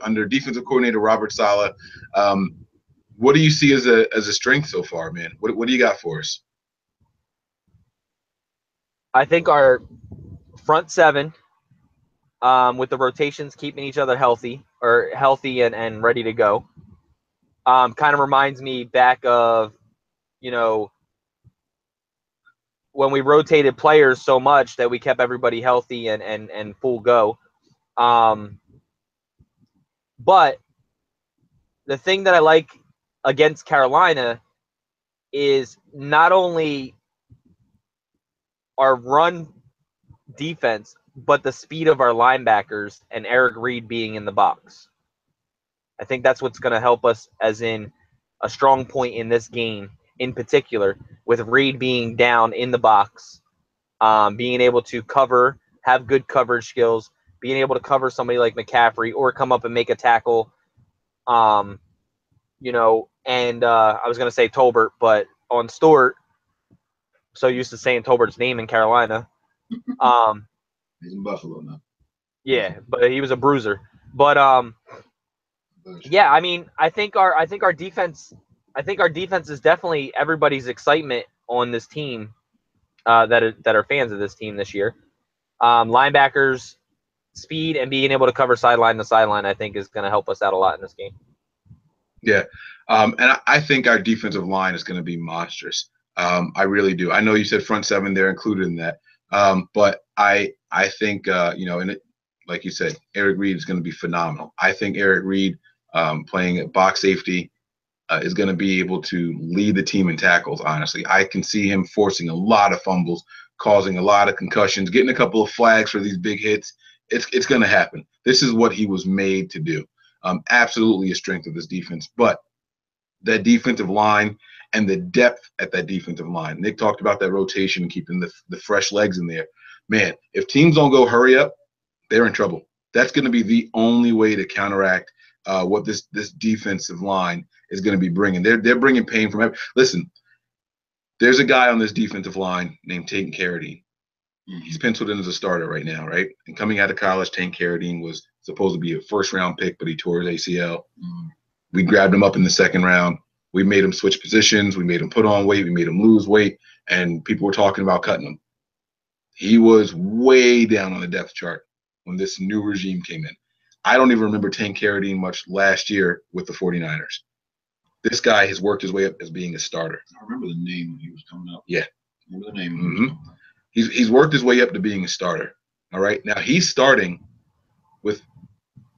under defensive coordinator Robert Saleh. What do you see as a strength so far, man? What do you got for us? I think our front 7, with the rotations keeping each other healthy and ready to go, kind of reminds me back of, when we rotated players so much that we kept everybody healthy and full go. But the thing that I like against Carolina is not only our run defense, but the speed of our linebackers and Eric Reed being in the box. I think that's what's going to help us as in a strong point in this game in particular, with Reed being down in the box, being able to cover, have good coverage skills, being able to cover somebody like McCaffrey or come up and make a tackle. you know, and I was gonna say Tolbert, but on Stewart, so used to saying Tolbert's name in Carolina. He's in Buffalo now. Yeah, but he was a bruiser. But yeah, I mean, I think our defense is definitely everybody's excitement on this team that are fans of this team this year. Linebackers, speed, and being able to cover sideline to sideline, I think, is going to help us out a lot in this game. Yeah, and I think our defensive line is going to be monstrous. I really do. I know you said front seven; they're included in that. But I think you know, and it, like you said, Eric Reed is going to be phenomenal. I think Eric Reed playing at box safety is going to be able to lead the team in tackles. Honestly, I can see him forcing a lot of fumbles, causing a lot of concussions, getting a couple of flags for these big hits. It's going to happen. This is what he was made to do. Absolutely a strength of this defense, but that defensive line and the depth at that defensive line. Nick talked about that rotation and keeping the fresh legs in there. Man, if teams don't go hurry up, they're in trouble. That's going to be the only way to counteract what this defensive line is going to be bringing. They're bringing pain from – listen, there's a guy on this defensive line named Tate Carradine. He's penciled in as a starter right now, right? And coming out of college, Tate Carradine was supposed to be a first-round pick, but he tore his ACL. We grabbed him up in the second round. We made him switch positions. We made him put on weight. We made him lose weight. And people were talking about cutting him. He was way down on the depth chart when this new regime came in. I don't even remember Tate Carradine much last year with the 49ers. This guy has worked his way up as being a starter. I remember the name when he was coming up. Yeah. I remember the name. He's worked his way up to being a starter. All right. Now he's starting with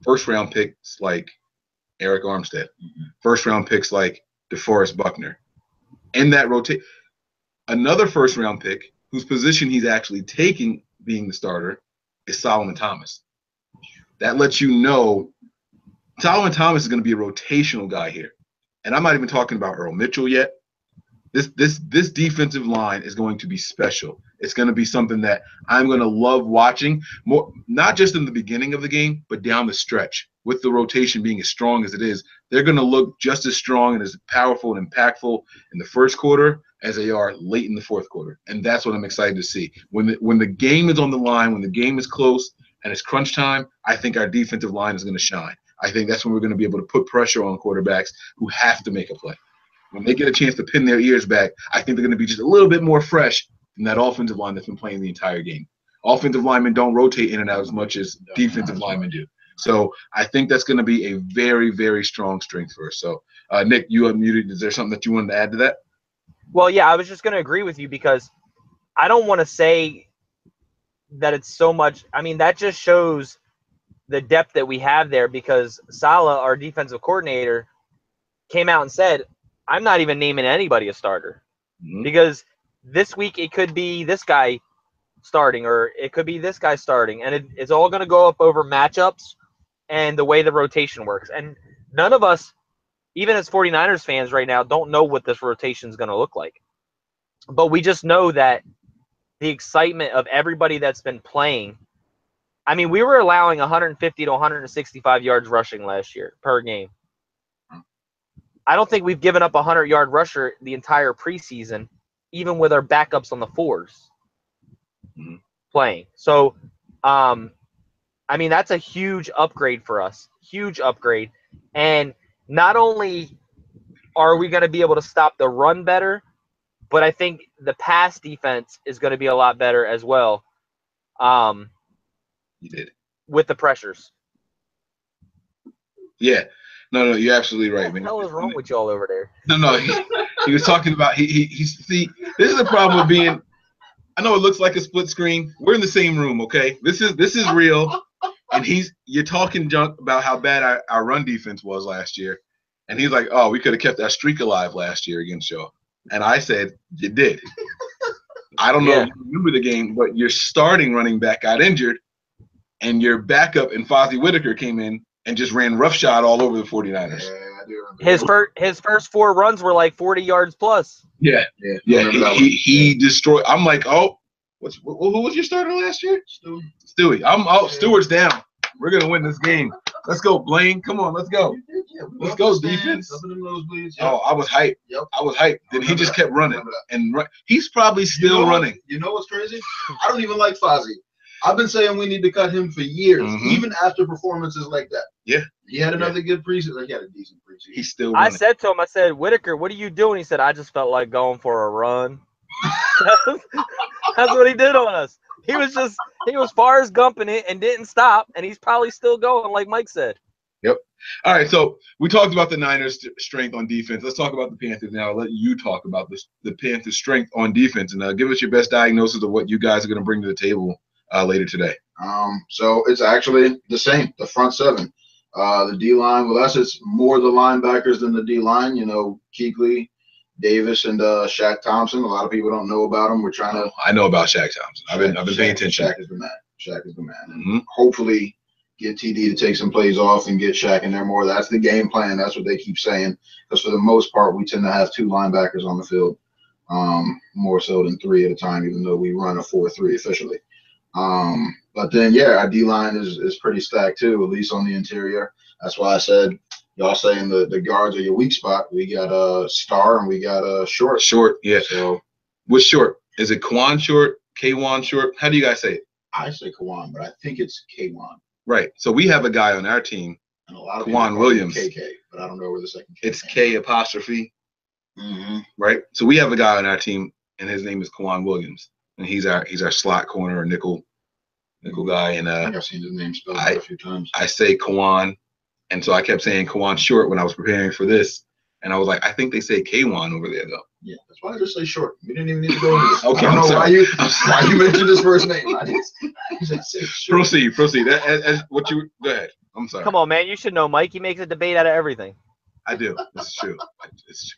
first-round picks like Eric Armstead, first-round picks like DeForest Buckner. In that rotate, another first-round pick whose position he's actually taking being the starter is Solomon Thomas. That lets you know Solomon Thomas is going to be a rotational guy here. And I'm not even talking about Earl Mitchell yet. This defensive line is going to be special. It's going to be something that I'm going to love watching, more not just in the beginning of the game, but down the stretch. With the rotation being as strong as it is, they're going to look just as strong and as powerful and impactful in the first quarter as they are late in the fourth quarter. And that's what I'm excited to see. When the game is on the line, when the game is close and it's crunch time, I think our defensive line is going to shine. I think that's when we're going to be able to put pressure on quarterbacks who have to make a play. When they get a chance to pin their ears back, I think they're going to be just a little bit more fresh than that offensive line that's been playing the entire game. Offensive linemen don't rotate in and out as much as defensive linemen do. So I think that's going to be a very, very strong strength for us. So, Nick, you unmuted. Is there something that you wanted to add to that? Well, yeah, I was just going to agree with you because I don't want to say that it's so much. I mean, that just shows the depth that we have there because Saleh, our defensive coordinator, came out and said, I'm not even naming anybody a starter because this week it could be this guy starting or it could be this guy starting. And it's all going to go up over matchups and the way the rotation works. And none of us, even as 49ers fans right now, don't know what this rotation is going to look like. But we just know that the excitement of everybody that's been playing. I mean, we were allowing 150 to 165 yards rushing last year per game. I don't think we've given up a 100-yard rusher the entire preseason, even with our backups on the fours playing. So, I mean, that's a huge upgrade for us, huge upgrade. And not only are we going to be able to stop the run better, but I think the pass defense is going to be a lot better as well. You did. With the pressures. Yeah. No, you're absolutely right, man. What the hell is wrong with y'all over there? No, he was talking about see, this is the problem with being. I know it looks like a split screen. We're in the same room, okay? This is real, and you're talking junk about how bad our run defense was last year, and he's like, oh, we could have kept that streak alive last year against y'all, and I said you did. I don't know if you remember the game, but your starting running back got injured, and your backup and Fozzie Whitaker came in and just ran roughshod all over the 49ers. His first 4 runs were like 40 yards plus. Yeah. He destroyed. I'm like, oh, who was your starter last year? Stewie. Stewart's down. We're gonna win this game. Let's go, Blaine. Come on, let's go. Yeah, Let's go, defense. Up in them nosebleeds. Oh, I was hyped. Yep. I was hyped. Then he just kept running. And he's probably still running. You know what's crazy? I don't even like Fozzie. I've been saying we need to cut him for years, even after performances like that. Yeah. He had another good preseason. Like, he had a decent preseason. He's still running. I said to him, I said, Whitaker, what are you doing? He said, I just felt like going for a run. That's what he did on us. He was Forrest Gumping it and didn't stop, and he's probably still going, like Mike said. Yep. All right, so we talked about the Niners' strength on defense. Let's talk about the Panthers now. I'll let you talk about the Panthers' strength on defense, and give us your best diagnosis of what you guys are going to bring to the table later today. So it's actually the same, the front seven. The D-line, with us, it's more the linebackers than the D-line. You know, Kuechly, Davis, and Shaq Thompson. A lot of people don't know about him. We're trying to. I know about Shaq Thompson. I've been paying attention. Shaq is the man. Shaq is the man. And hopefully get TD to take some plays off and get Shaq in there more. That's the game plan. That's what they keep saying. Because for the most part, we tend to have two linebackers on the field, more so than three at a time, even though we run a 4-3 officially. But then, yeah, our D-line is pretty stacked too, at least on the interior. That's why I said, y'all saying the guards are your weak spot. We got Star and we got Short. Short, yeah. So what's Short? Is it Kwan Short? K-Wan Short? How do you guys say it? I say Kwan, but I think it's K-Wan. Right. So we have a guy on our team, and a lot of Kwan Williams. KK, but I don't know where the second K. It's K apostrophe. Right. So we have a guy on our team, and his name is Kwan Williams, and he's our slot corner or nickel guy. And I think I've seen his name spelled out a few times. I say Kwan, and so I kept saying Kwan Short when I was preparing for this, and I was like, I think they say K-Wan over there though. Yeah, that's why I just say Short. We didn't even need to go into this. Okay, I don't know why you mentioned his first name. I just say Short. Proceed. As what you go ahead. I'm sorry. Come on, man. You should know, Mike. He makes a debate out of everything. I do. It's true. It's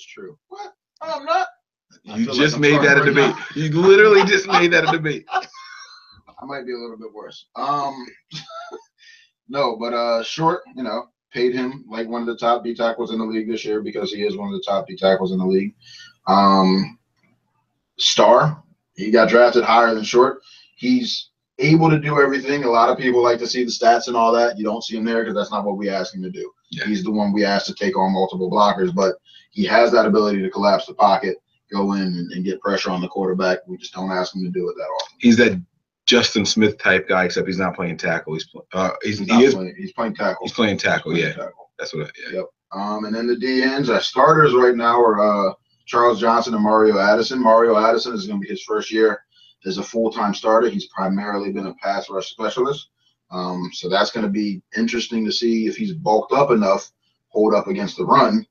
true. What? No, I'm not. You just made that a debate. You literally just made that a debate. I might be a little bit worse. No, but Short, you know, paid him like one of the top D tackles in the league this year because he is one of the top D tackles in the league. Star, he got drafted higher than Short. He's able to do everything. A lot of people like to see the stats and all that. You don't see him there because that's not what we ask him to do. Yeah. He's the one we asked to take on multiple blockers, but he has that ability to collapse the pocket, go in and get pressure on the quarterback. We just don't ask him to do it that often. He's that Justin Smith type guy, except he's not playing tackle. He's playing tackle. He's playing tackle. Yeah, that's what. Yeah. Yep. And then the DNs, our starters right now are Charles Johnson and Mario Addison. Mario Addison is going to be his first year as a full-time starter. He's primarily been a pass rush specialist. So that's going to be interesting to see if he's bulked up enough, hold up against the run.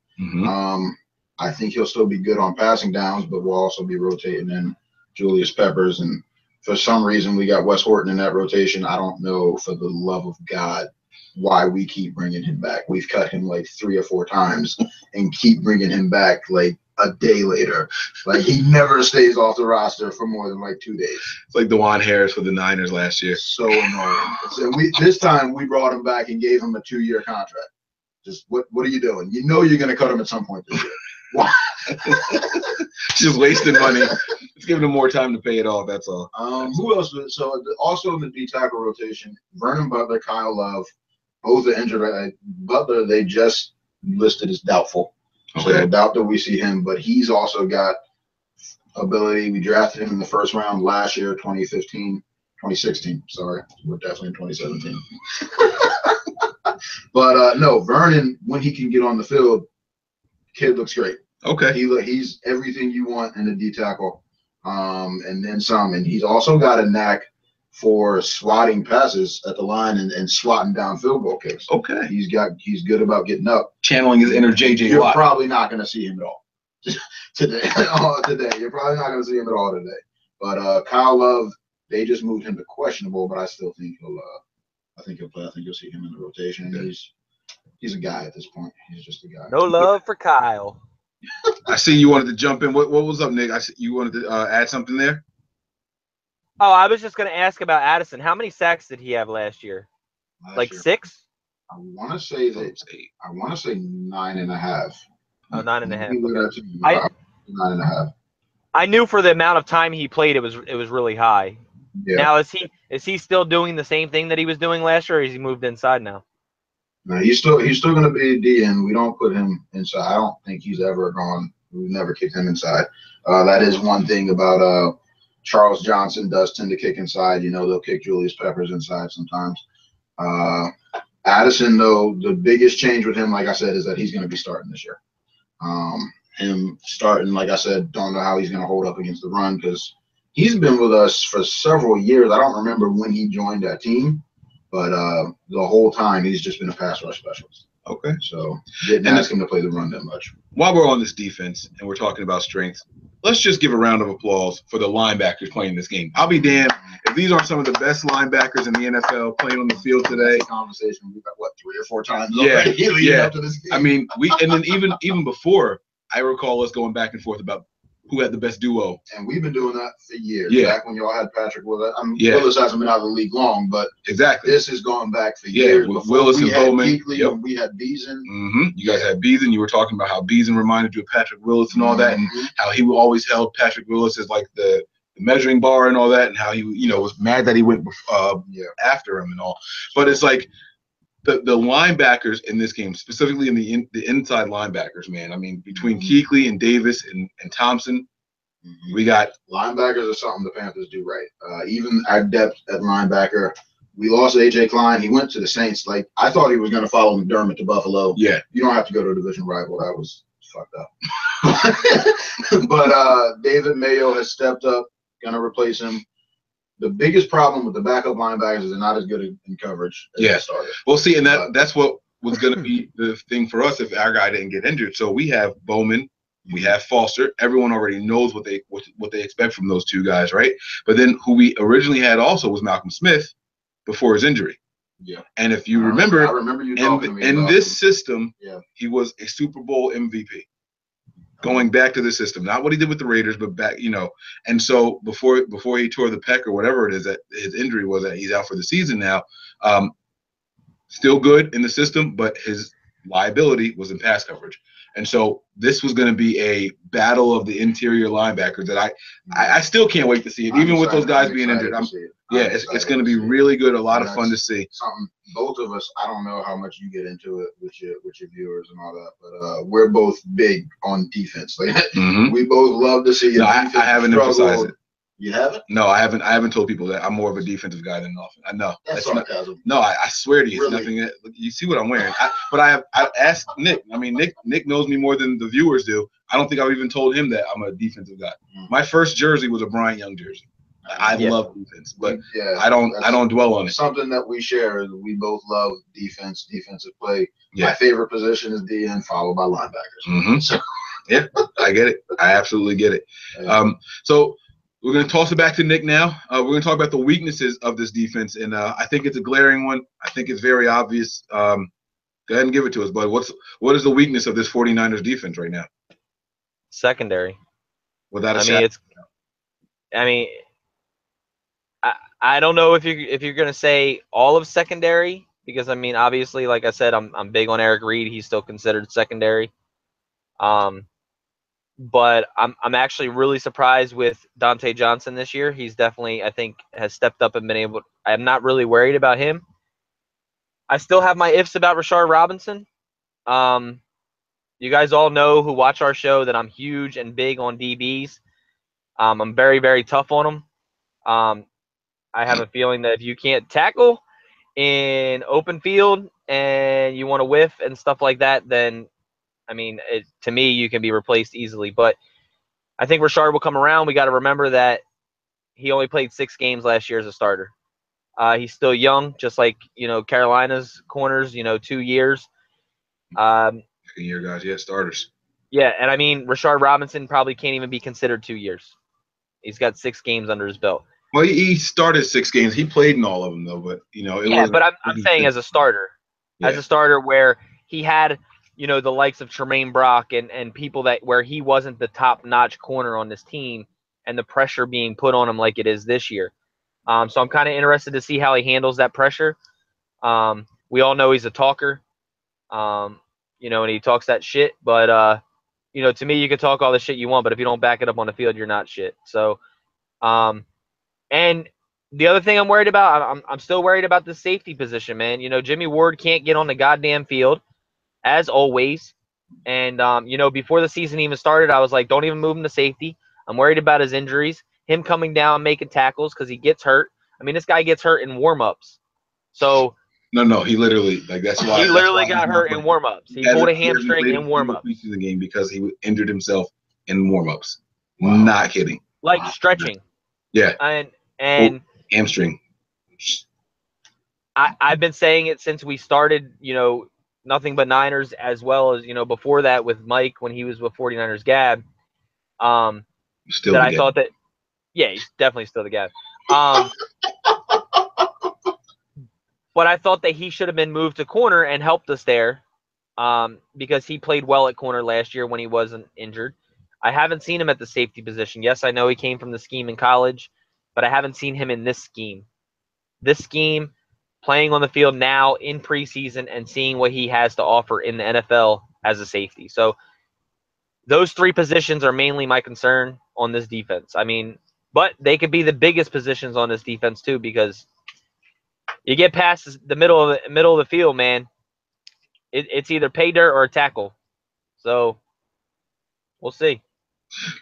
I think he'll still be good on passing downs, but we'll also be rotating in Julius Peppers. And for some reason, we got Wes Horton in that rotation. I don't know, for the love of God, why we keep bringing him back. We've cut him like 3 or 4 times and keep bringing him back like a day later. Like, he never stays off the roster for more than like 2 days. It's like DeJuan Harris for the Niners last year. So annoying. So this time we brought him back and gave him a 2-year contract. Just what are you doing? You know you're going to cut him at some point this year. Why? Just wasting money. It's giving him more time to pay it off. That's all. Who else? So also in the D tackle rotation, Vernon Butler, Kyle Love, both are injured. Butler, they just listed as doubtful. Okay. So I doubt that we see him, but he's also got ability. We drafted him in the first round last year, 2016. Sorry, we're definitely in 2017. But no, Vernon, when he can get on the field, kid looks great. Okay. He's everything you want in a D tackle, and then some. And he's also got a knack for swatting passes at the line and swatting down field goal kicks. Okay. He's good about getting up. Channeling his inner JJ You're Watt. probably not going to see him at all today. You're probably not going to see him at all today. But Kyle Love, they just moved him to questionable, but I still think he'll play. I think you'll see him in the rotation. Yeah. He's a guy at this point. He's just a guy. No love for Kyle. I see you wanted to jump in. What was up, Nick? I see you wanted to add something there. Oh, I was just going to ask about Addison. How many sacks did he have last year? Like 6? I want to say 9.5. Oh, 9.5. Okay. 9.5. I knew for the amount of time he played, it was really high. Yeah. Now is he still doing the same thing that he was doing last year, or has he moved inside now? No, he's still going to be DN. We don't put him inside. I don't think he's ever gone. We've never kicked him inside. That is one thing about Charles Johnson does tend to kick inside. You know, they'll kick Julius Peppers inside sometimes. Addison, though, the biggest change with him, like I said, is that he's going to be starting this year. Him starting, like I said, don't know how he's going to hold up against the run because he's been with us for several years. I don't remember when he joined that team, but the whole time he's just been a pass rush specialist. Okay. So didn't ask him to play the run that much. While we're on this defense and we're talking about strength, let's just give a round of applause for the linebackers playing this game. I'll be damned if these aren't some of the best linebackers in the NFL playing on the field today. That's a conversation we've had, 3 or 4 times Yeah, already leading up to this game. I mean, and then even before, I recall us going back and forth about who had the best duo. And we've been doing that for years. Yeah. Back when y'all had Patrick Willis. Willis hasn't been out of the league long, but exactly this is going back for years. With Willis and Bowman. Kuechly, and we had Beason. You guys had Beason. You were talking about how Beason reminded you of Patrick Willis and all that, and how he always held Patrick Willis as like the measuring bar and all that, and how he was mad that he went after him and all. But it's like the linebackers in this game, specifically in the inside linebackers, man. I mean, between Kuechly and Davis and Thompson, we got linebackers are something the Panthers do right. Even our depth at linebacker, we lost A.J. Klein. He went to the Saints. Like I thought he was going to follow McDermott to Buffalo. Yeah, you don't have to go to a division rival. That was fucked up. But David Mayo has stepped up, going to replace him. The biggest problem with the backup linebackers is they're not as good in coverage as the starter. Well, see, and that's what was going to be the thing for us if our guy didn't get injured. So we have Bowman, we have Foster. Everyone already knows what they expect from those two guys, right? But then who we originally had also was Malcolm Smith before his injury. Yeah. And if you remember, I remember you talking to me in about this him. system, he was a Super Bowl MVP. Going back to the system, not what he did with the Raiders, but back, and so before he tore the pec or whatever it is that his injury was, that he's out for the season now. Still good in the system, but his liability was in pass coverage, and so this was going to be a battle of the interior linebackers that I still can't wait to see it, even with those guys being injured. It's going to be really good, a lot of fun to see. Something both of us, I don't know how much you get into it with your viewers and all that, but we're both big on defense. Like we both love to see. I haven't emphasized it. You haven't? No, I haven't. I haven't told people that I'm more of a defensive guy than an offense. I know. That's sarcasm. I swear to you, it's Really? nothing. You see what I'm wearing? I asked Nick. I mean, Nick knows me more than the viewers do. I don't think I've even told him that I'm a defensive guy. My first jersey was a Bryant Young jersey. I love defense, but I don't dwell on it. Something that we share is we both love defense, defensive play. Yeah. My favorite position is DN, followed by linebackers. So, yeah, I get it. I absolutely get it. So we're going to toss it back to Nick now. We're going to talk about the weaknesses of this defense, and I think it's a glaring one. I think it's very obvious. Go ahead and give it to us, bud. What is the weakness of this 49ers defense right now? Secondary. Without a shadow. I don't know if you're gonna say all of secondary, because I mean, obviously, like I said, I'm big on Eric Reed. He's still considered secondary. But I'm actually really surprised with Dante Johnson this year. He's definitely, I think, has stepped up and been able. I'm not really worried about him. I still have my ifs about Rashard Robinson. You guys all know who watch our show that I'm huge and big on DBs. I'm very, very tough on them. I have a feeling that if you can't tackle in open field and you want to whiff and stuff like that, then, I mean, to me, you can be replaced easily. But I think Rashard will come around. We got to remember that he only played 6 games last year as a starter. He's still young, just like, Carolina's corners, 2 years. Year guys, starters. Yeah, and I mean, Rashard Robinson probably can't even be considered 2 years. He's got 6 games under his belt. Well, he started 6 games. He played in all of them, though. But but I'm saying as a starter, where he had, the likes of Tremaine Brock and people that where he wasn't the top-notch corner on this team, and the pressure being put on him like it is this year. So I'm kind of interested to see how he handles that pressure. We all know he's a talker, and he talks that shit. But to me, you can talk all the shit you want, but if you don't back it up on the field, you're not shit. So. And The other thing I'm worried about, I'm still worried about the safety position, man. You know, Jimmy Ward can't get on the goddamn field, as always. And, you know, before the season even started, I was like, don't even move him to safety. I'm worried about his injuries, him coming down, making tackles because he gets hurt. I mean, this guy gets hurt in warm-ups. So No, he literally that's why he literally he's got not hurt in playing. warm-ups. He pulled a hamstring in warm-ups. Preseason game because he injured himself in warm-ups. Wow. Not kidding. Like stretching. Yeah. And hamstring. I've been saying it since we started, you know, Nothing But Niners, as well as, you know, before that with Mike when he was with 49ers Gab. Still that the I Gab. thought that, yeah, he's definitely still the Gab. But I thought that he should have been moved to corner and helped us there, because he played well at corner last year when he wasn't injured. I haven't seen him at the safety position. Yes, I know he came from the scheme in college, but I haven't seen him in this scheme. This scheme, playing on the field now in preseason and seeing what he has to offer in the NFL as a safety. So those three positions are mainly my concern on this defense. I mean, but they could be the biggest positions on this defense too, because you get past the middle of the field, man. It's either pay dirt or a tackle. So we'll see.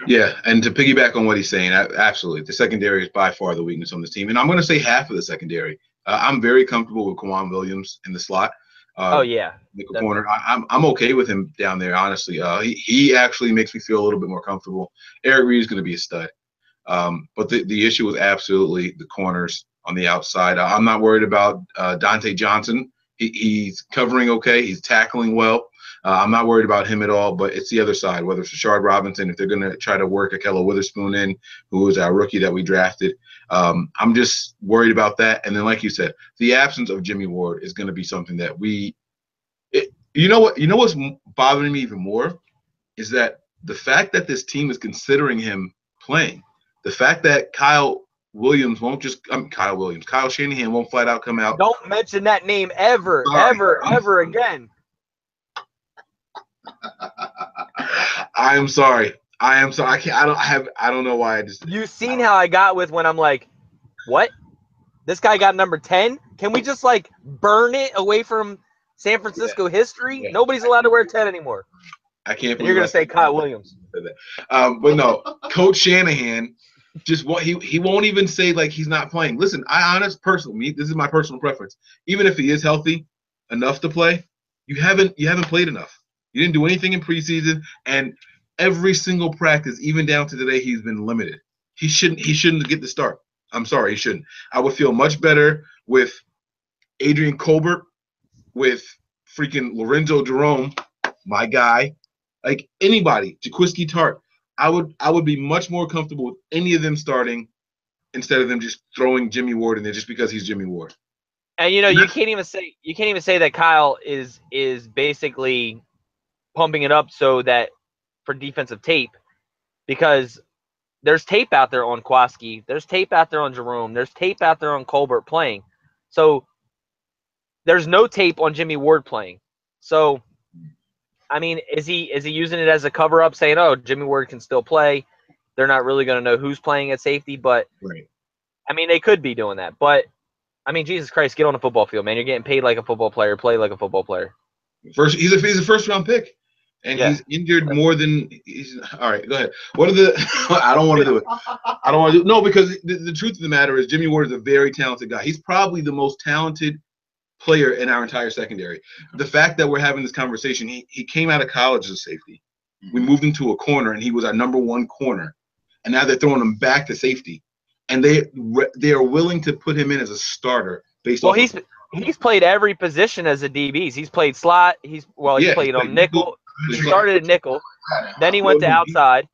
Yeah, and to piggyback on what he's saying, absolutely, the secondary is by far the weakness on this team, and I'm going to say half of the secondary. I'm very comfortable with Kwan Williams in the slot. Oh yeah, nickel corner. I'm okay with him down there, honestly. He actually makes me feel a little bit more comfortable. Eric Reed is going to be a stud, but the issue was absolutely the corners on the outside. I'm not worried about Dante Johnson. He's covering okay. He's tackling well. I'm not worried about him at all, but it's the other side, whether it's Rashard Robinson, if they're going to try to work Akello Witherspoon in, who is our rookie that we drafted. I'm just worried about that. And then, like you said, the absence of Jimmy Ward is going to be something that you know what's bothering me even more is that the fact that this team is considering him playing, the fact that Kyle Shanahan won't flat out come out. Don't mention that name ever again. I'm sorry. I am sorry. I don't know why I just. You seen how I got with when I'm like, what? This guy got number 10? Can we just like burn it away from San Francisco history? Yeah. Nobody's allowed to wear 10 anymore. I can't. And you're gonna say Kyle Williams. But no, Coach Shanahan just he won't even say like he's not playing. Listen, this is my personal preference. Even if he is healthy enough to play, you haven't played enough. You didn't do anything in preseason, and every single practice, even down to today, he's been limited. He shouldn't get the start. I'm sorry, he shouldn't. I would feel much better with Adrian Colbert, with freaking Lorenzo Jerome, my guy, like anybody, Jaquiski Tart. I would be much more comfortable with any of them starting instead of them just throwing Jimmy Ward in there just because he's Jimmy Ward. And you know, you can't even say that Kyle is basically pumping it up so that for defensive tape, because there's tape out there on Kwaski, there's tape out there on Jerome, there's tape out there on Colbert playing. So there's no tape on Jimmy Ward playing. So I mean, is he using it as a cover up, saying, "Oh, Jimmy Ward can still play"? They're not really going to know who's playing at safety, but right. I mean, they could be doing that. But I mean, Jesus Christ, get on a football field, man. You're getting paid like a football player. Play like a football player. He's a first round pick, and he's injured more than he's. All right, go ahead. What are the? I don't want to do it. I don't want to do no because the truth of the matter is Jimmy Ward is a very talented guy. He's probably the most talented player in our entire secondary. The fact that we're having this conversation, he came out of college as a safety. We moved him to a corner, and he was our number one corner. And now they're throwing him back to safety, and they are willing to put him in as a starter based on. Well, he's played every position as a DB. He's played slot. He played on nickel. He started at nickel, then he went to outside,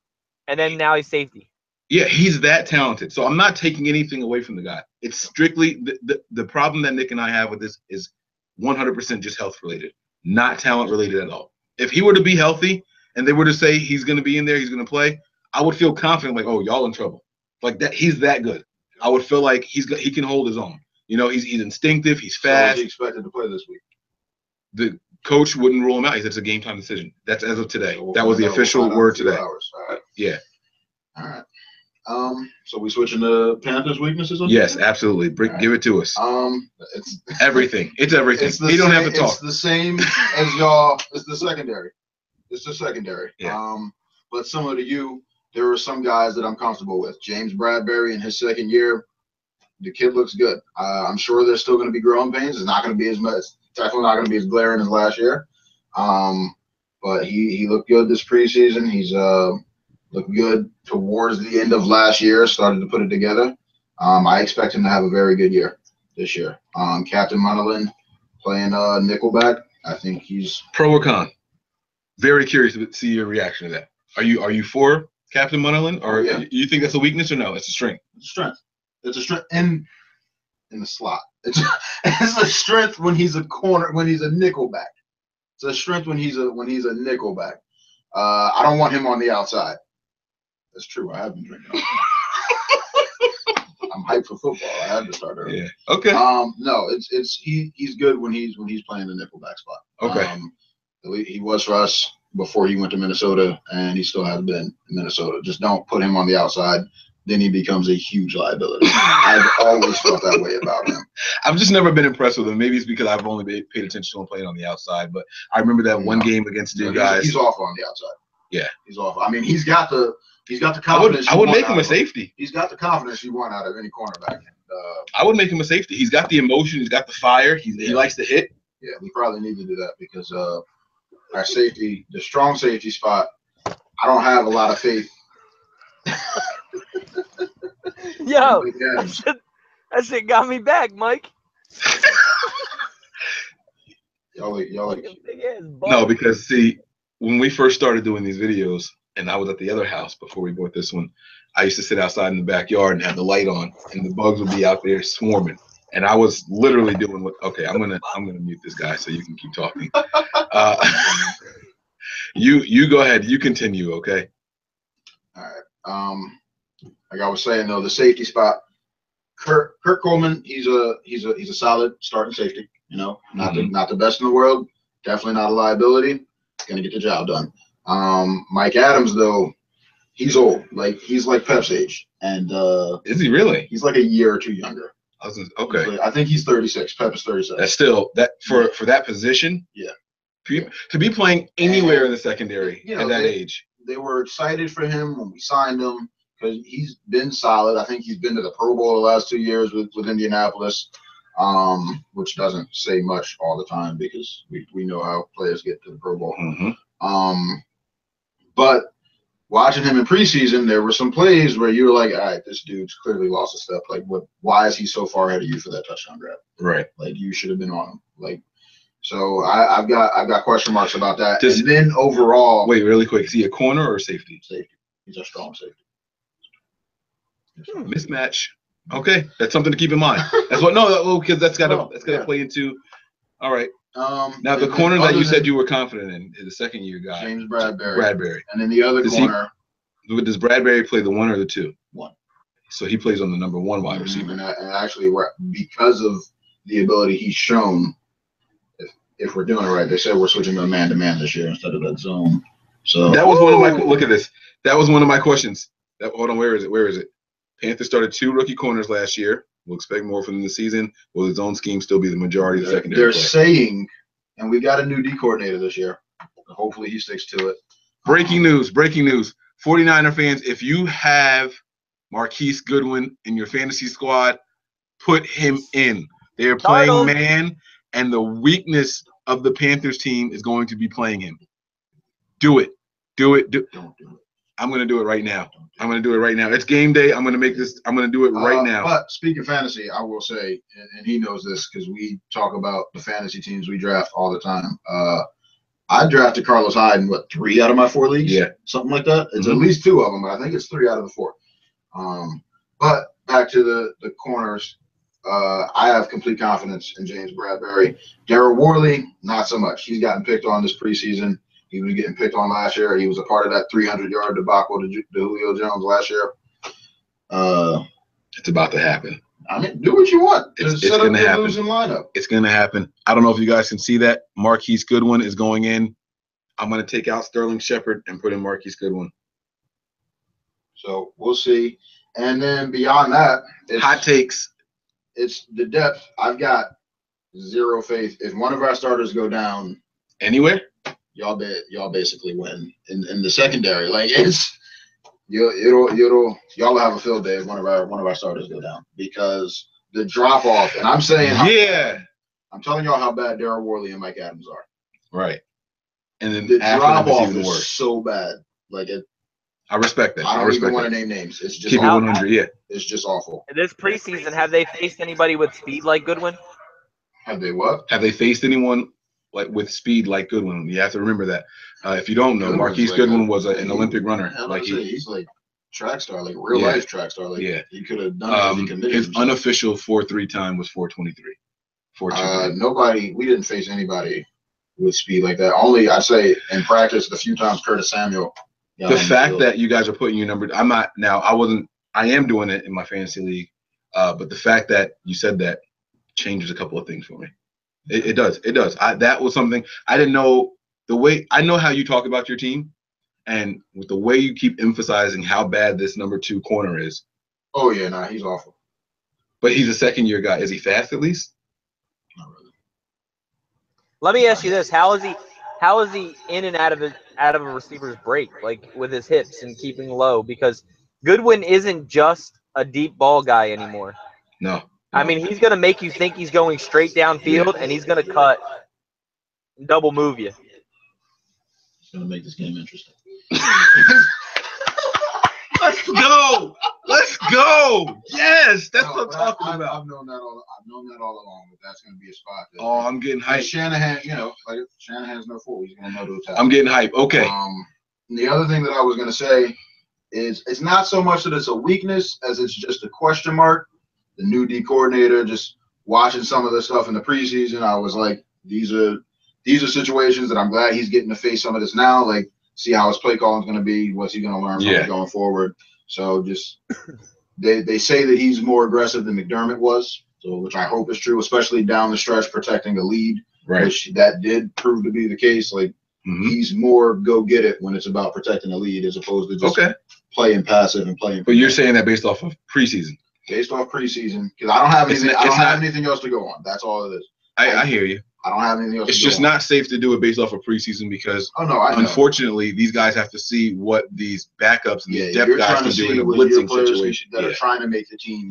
and then now he's safety. Yeah, he's that talented. So I'm not taking anything away from the guy. It's strictly the problem that Nick and I have with this is 100% just health related, not talent related at all. If he were to be healthy and they were to say he's going to be in there, he's going to play, I would feel confident like, oh, y'all in trouble. Like that, he's that good. I would feel like he can hold his own. You know, he's instinctive, he's fast. So is he expected to play this week? The coach wouldn't rule him out. He said it's a game time decision. That's as of today. That was the official word today. All right. Yeah. All right. So we switching to Panthers weaknesses on Yes, defense? absolutely. Give it to us. It's Everything. It's everything. You don't have to talk. It's the same as y'all. It's the secondary. Yeah. But similar to you, there are some guys that I'm comfortable with. James Bradbury in his second year, the kid looks good. I'm sure there's still going to be growing pains. It's not going to be as much. Definitely not going to be as glaring as last year. But he looked good this preseason. He's looked good towards the end of last year. Started to put it together. I expect him to have a very good year this year. Captain Munnerlyn playing nickelback. I think he's pro or con. Very curious to see your reaction to that. Are you for Captain Munnerlyn, or you think that's a weakness or no? It's a strength. It's a strength. It's a strength in the slot. It's a strength when he's a corner, when he's a nickelback. It's a strength when he's a nickelback. I don't want him on the outside. That's true. I have been drinking. I'm hyped for football. I had to start early. Yeah. Okay. No, he's good when he's playing the nickelback spot. Okay. He was for us before he went to Minnesota, and he still has been in Minnesota. Just don't put him on the outside. Then he becomes a huge liability. I've always felt that way about him. I've just never been impressed with him. Maybe it's because I've only paid attention to him playing on the outside. But I remember that one game against you guys. He's off on the outside. Yeah. He's off. I mean, he's got the confidence. I would make him a safety. He's got the confidence you want out of any cornerback. I would make him a safety. He's got the emotion. He's got the fire. He likes to hit. Yeah, we probably need to do that because our safety, the strong safety spot, I don't have a lot of faith. Yo, that shit got me back, Mike. Y'all no, because see, when we first started doing these videos, and I was at the other house before we bought this one, I used to sit outside in the backyard and have the light on, and the bugs would be out there swarming. And I was literally doing what? Okay, I'm gonna mute this guy so you can keep talking. You go ahead. You continue. Okay. All right. Like I was saying though, the safety spot, Kurt Coleman, he's a solid starting safety. You know, not the best in the world. Definitely not a liability. Gonna get the job done. Mike Adams though, he's old. Like he's like Pep's age. And is he really? He's like a year or two younger. Okay. I think he's 36. Pep is 37. That's still that for that position. Yeah. To be playing anywhere in the secondary at that age. They were excited for him when we signed him because he's been solid. I think he's been to the Pro Bowl the last 2 years with Indianapolis, which doesn't say much all the time because we know how players get to the Pro Bowl. Mm-hmm. But watching him in preseason, there were some plays where you were like, all right, this dude's clearly lost a step. Like, why is he so far ahead of you for that touchdown grab? Right. Like, you should have been on him. Like, so I've got question marks about that. And then overall, wait, really quick, is he a corner or a safety? Safety. He's a strong safety. Mismatch. Okay, that's something to keep in mind. That's what. No, because that's gotta play into. All right. Now the corner that you said you were confident in is the second year guy, James Bradbury. And then the other corner. Does Bradbury play the 1 or the 2? 1. So he plays on the number 1 wide receiver. And actually, because of the ability he's shown, if we're doing it right, they said we're switching to man-to-man this year instead of that zone. So that was one of my look at this. That was one of my questions. Hold on, where is it? Panthers started 2 rookie corners last year. We'll expect more from them this season. Will the zone scheme still be the majority of the secondary? They're saying, and we got a new D coordinator this year. Hopefully he sticks to it. Breaking news. 49er fans, if you have Marquise Goodwin in your fantasy squad, put him in. They are playing man, and the weakness of the Panthers team is going to be playing him. Do it. Don't do it. I'm going to do it right now. It's game day. I'm going to make this. I'm going to do it right now. But speaking of fantasy, I will say, and he knows this because we talk about the fantasy teams we draft all the time. I drafted Carlos Hyde in 3 out of my 4 leagues? Yeah. Something like that. It's at least 2 of them, but I think it's 3 out of the 4. But back to the corners. I have complete confidence in James Bradbury. Darryl Worley, not so much. He's gotten picked on this preseason. He was getting picked on last year. He was a part of that 300-yard debacle to Julio Jones last year. It's about to happen. I mean, do what you want. It's going to happen. Losing lineup. It's going to happen. I don't know if you guys can see that. Marquise Goodwin is going in. I'm going to take out Sterling Shepard and put in Marquise Goodwin. Mm-hmm. And actually, because of the ability he's shown, if we're doing it right, they said we're switching to man-to-man this year instead of that zone. So I'm going to take out Sterling Shepard and put in Marquise Goodwin. So we'll see. And then beyond that, Hot takes. It's the depth. I've got zero faith. If one of our starters go down Anywhere? y'all basically win in the secondary. Like it's y'all have a field day if one of our starters go down, because the drop off. And I'm saying, I'm telling y'all how bad Darryl Worley and Mike Adams are. Right. And then The drop off even is worse. so bad. Like it. I respect that. I don't even want to name names. It's just keep it 100. Yeah. It's just awful. This preseason, have they faced anybody with speed like Goodwin? Have they what? Have they faced anyone like with speed like Goodwin? You have to remember that. If you don't know, Marquise Goodwin was an Olympic runner. Like he's like track star, like real life track star. Like he could have done it if he committed his himself. Unofficial 4.3 time was 4.23. 4.23. We didn't face anybody with speed like that. Only I say in practice the few times Curtis Samuel. The fact that you guys are putting your number, I am doing it in my fantasy league, but the fact that you said that changes a couple of things for me. It does. That was something I didn't know. The way I know how you talk about your team, and with the way you keep emphasizing how bad this number 2 corner is. Oh yeah, nah, he's awful. But he's a second-year guy. Is he fast at least? Not really. Let me ask you this: How is he in and out of a receiver's break, like with his hips and keeping low? Because Goodwin isn't just a deep ball guy anymore. No. I mean, he's gonna make you think he's going straight downfield, and he's gonna cut, double move you. It's gonna make this game interesting. Let's go. Let's go. Yes, that's what I'm talking about. I've known that all along. But that's gonna be a spot. I'm getting hyped. Shanahan, like Shanahan's no fool. He's gonna know to attack. I'm getting hyped. Okay. The other thing that I was gonna say is it's not so much that it's a weakness as it's just a question mark. The new D coordinator, just watching some of the stuff in the preseason, I was like, these are situations that I'm glad he's getting to face some of this now. Like, see how his play calling is going to be. What's he going to learn from it going forward? So just they say that he's more aggressive than McDermott was, so which I hope is true, especially down the stretch protecting the lead, which that did prove to be the case. Like he's more go get it when it's about protecting the lead as opposed to just playing passive and playing. But you're saying that based off of preseason. Based off preseason, because I don't have anything. I don't have anything else to go on. That's all it is. I hear you. I don't have anything else. It's just not safe to do it based off of preseason because unfortunately these guys have to see what these backups and these depth guys can do in a blitzing situation that are trying to make the team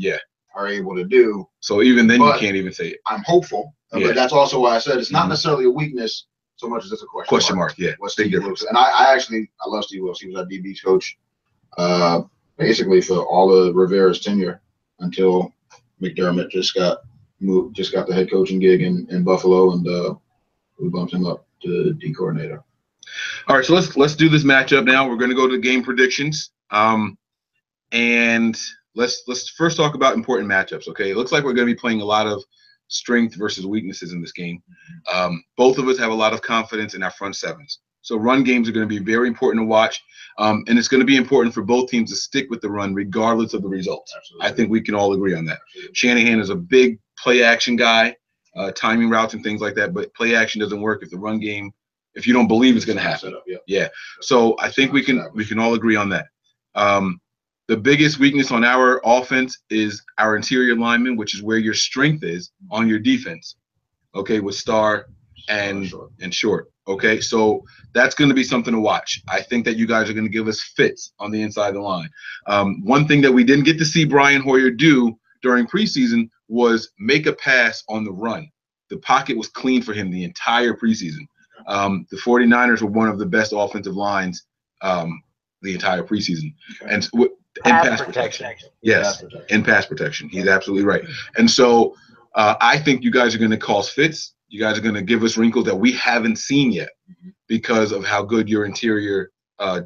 are able to do. So even then you can't even say it. I'm hopeful, but that's also why I said it's not necessarily a weakness so much as it's a question mark. Yeah, what's Steve Wilkes? And I love Steve Wilkes. He was our DB's coach, basically for all of Rivera's tenure until McDermott just got the head coaching gig in Buffalo, and we bumped him up to D coordinator. All right, so let's do this matchup now. We're going to go to the game predictions, and let's first talk about important matchups. Okay, it looks like we're going to be playing a lot of strength versus weaknesses in this game. Both of us have a lot of confidence in our front sevens, so run games are going to be very important to watch, and it's going to be important for both teams to stick with the run regardless of the results. Absolutely. I think we can all agree on that. Absolutely. Shanahan is a big play action guy, timing routes and things like that, but play action doesn't work if the run game, if you don't believe it's going to happen. So I think we can all agree on that. The biggest weakness on our offense is our interior linemen, which is where your strength is on your defense. Okay, with Star and Short. Okay, so that's going to be something to watch. I think that you guys are going to give us fits on the inside of the line. One thing that we didn't get to see Brian Hoyer do during preseason was make a pass on the run. The pocket was clean for him the entire preseason. The 49ers were one of the best offensive lines the entire preseason. And in pass protection. Yes, in pass protection. He's absolutely right. And so I think you guys are going to cause fits. You guys are going to give us wrinkles that we haven't seen yet because of how good your interior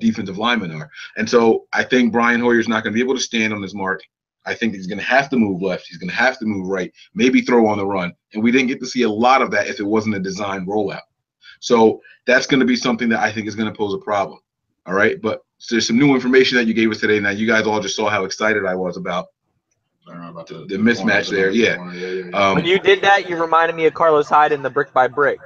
defensive linemen are. And so I think Brian Hoyer's not going to be able to stand on his mark. I think he's going to have to move left. He's going to have to move right, maybe throw on the run. And we didn't get to see a lot of that if it wasn't a designed rollout. So that's going to be something that I think is going to pose a problem. All right. But there's some new information that you gave us today. Now, you guys all just saw how excited I was about the mismatch there. Yeah. When you did that, you reminded me of Carlos Hyde in the Brick by Brick.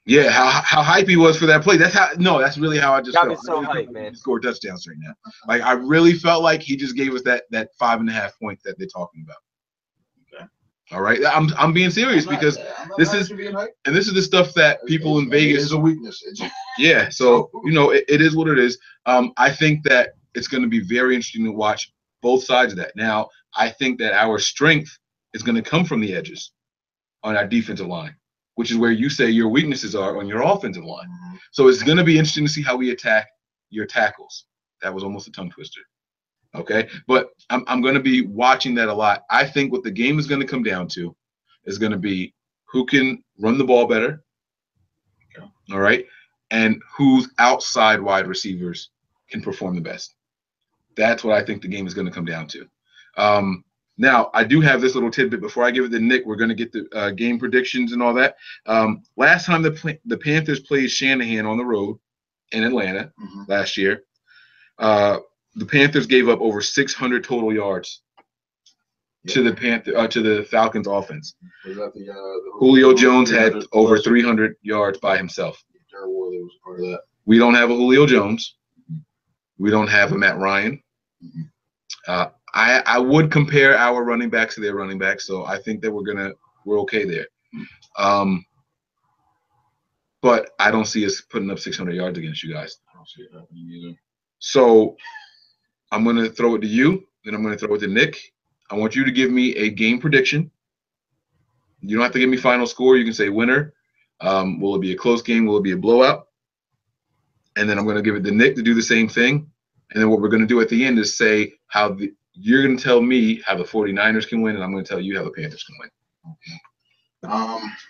Yeah, how hype he was for that play. That's really how I just Got felt. me so hyped, man. He scored touchdowns right now. Like I really felt like he just gave us that 5.5 points that they're talking about. Okay. All right, I'm being serious because this is the stuff that people in Vegas is a weakness. Yeah, so it is what it is. I think that it's going to be very interesting to watch both sides of that. Now, I think that our strength is going to come from the edges on our defensive line, which is where you say your weaknesses are on your offensive line. Mm-hmm. So it's going to be interesting to see how we attack your tackles. That was almost a tongue twister. Okay, but I'm going to be watching that a lot. I think what the game is going to come down to is going to be who can run the ball better. Okay. All right, and whose outside wide receivers can perform the best. That's what I think the game is going to come down to. Now, I do have this little tidbit before I give it to Nick. We're going to get the game predictions and all that. Last time the Panthers played Shanahan on the road in Atlanta last year, the Panthers gave up over 600 total yards to the Falcons offense. Was that Julio Jones had over 300 yards by himself. Darryl Worley was part of that. We don't have a Julio Jones. We don't have a Matt Ryan. I would compare our running backs to their running backs, so I think that we're okay there. But I don't see us putting up 600 yards against you guys. I don't see it happening either. So I'm going to throw it to you, then I'm going to throw it to Nick. I want you to give me a game prediction. You don't have to give me final score. You can say winner. Will it be a close game? Will it be a blowout? And then I'm going to give it to Nick to do the same thing. And then what we're going to do at the end is say you're going to tell me how the 49ers can win, and I'm going to tell you how the Panthers can win.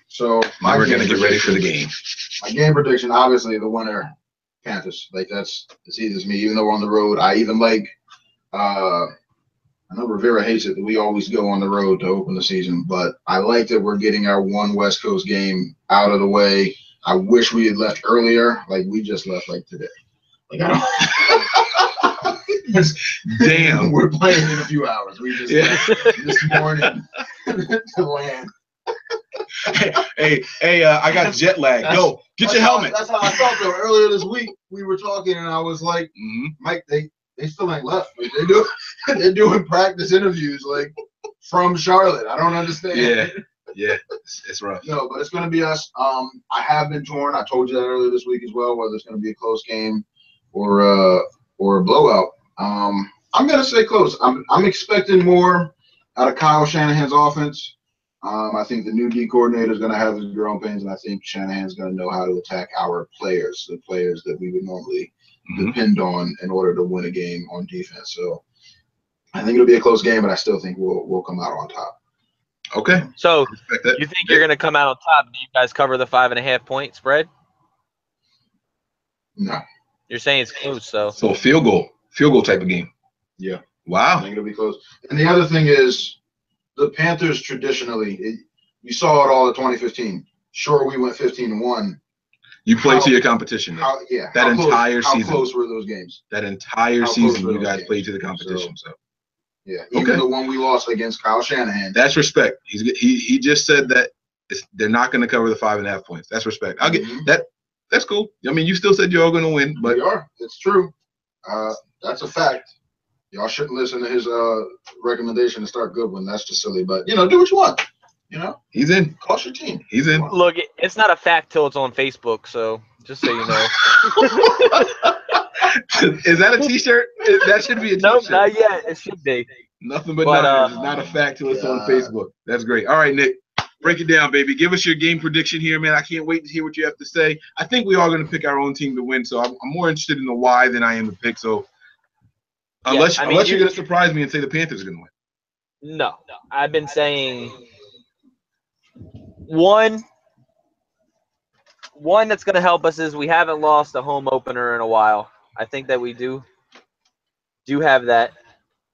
So we're going to get ready for the game. My game prediction, obviously, the winner, Panthers. Like it's easy as me. Even though we're on the road, I even like. I know Rivera hates it that we always go on the road to open the season, but I like that we're getting our one West Coast game out of the way. I wish we had left earlier. Like we just left like today. Like I don't. Damn. We're playing in a few hours. We just left this morning to land. Hey, I got jet lag. Go, get your helmet. That's how I felt though. Earlier this week, we were talking, and I was like, Mike, they still ain't left. Like, they're doing practice interviews like from Charlotte. I don't understand. Yeah, it's rough. No, but it's going to be us. I have been torn. I told you that earlier this week as well, whether it's going to be a close game or a blowout. I'm going to say close. I'm expecting more out of Kyle Shanahan's offense. I think the new D coordinator is going to have his growing pains, and I think Shanahan's going to know how to attack our players, the players that we would normally depend on in order to win a game on defense. So I think it'll be a close game, but I still think we'll come out on top. Okay. So you think you're going to come out on top? Do you guys cover the 5.5 point spread? No. You're saying it's close, so field goal type of game. Yeah. Wow. I think it'll be close. And the other thing is, the Panthers traditionally, you saw it all in 2015. Sure, we went 15-1. You played to your competition. That entire season. How close were those games? That entire season, you guys played to the competition. So yeah, even the one we lost against Kyle Shanahan. That's respect. He just said that they're not going to cover the 5.5 points. That's respect. I'll get that. That's cool. I mean, you still said you're all going to win, but we are. It's true. That's a fact. Y'all shouldn't listen to his recommendation to start Goodwin. That's just silly. But do what you want. He's in. Cost your team. He's in. Look, it's not a fact till it's on Facebook. So just so you know. Is that a T-shirt? That should be a T-shirt. Nope, not yet. It should be. Nothing but Niners. It's not a fact till it's on Facebook. That's great. All right, Nick. Break it down, baby. Give us your game prediction here, man. I can't wait to hear what you have to say. I think we are going to pick our own team to win, so I'm more interested in the why than I am the pick. So unless you're going to surprise me and say the Panthers are going to win. No. I've been saying one that's going to help us is we haven't lost a home opener in a while. I think that we do have that.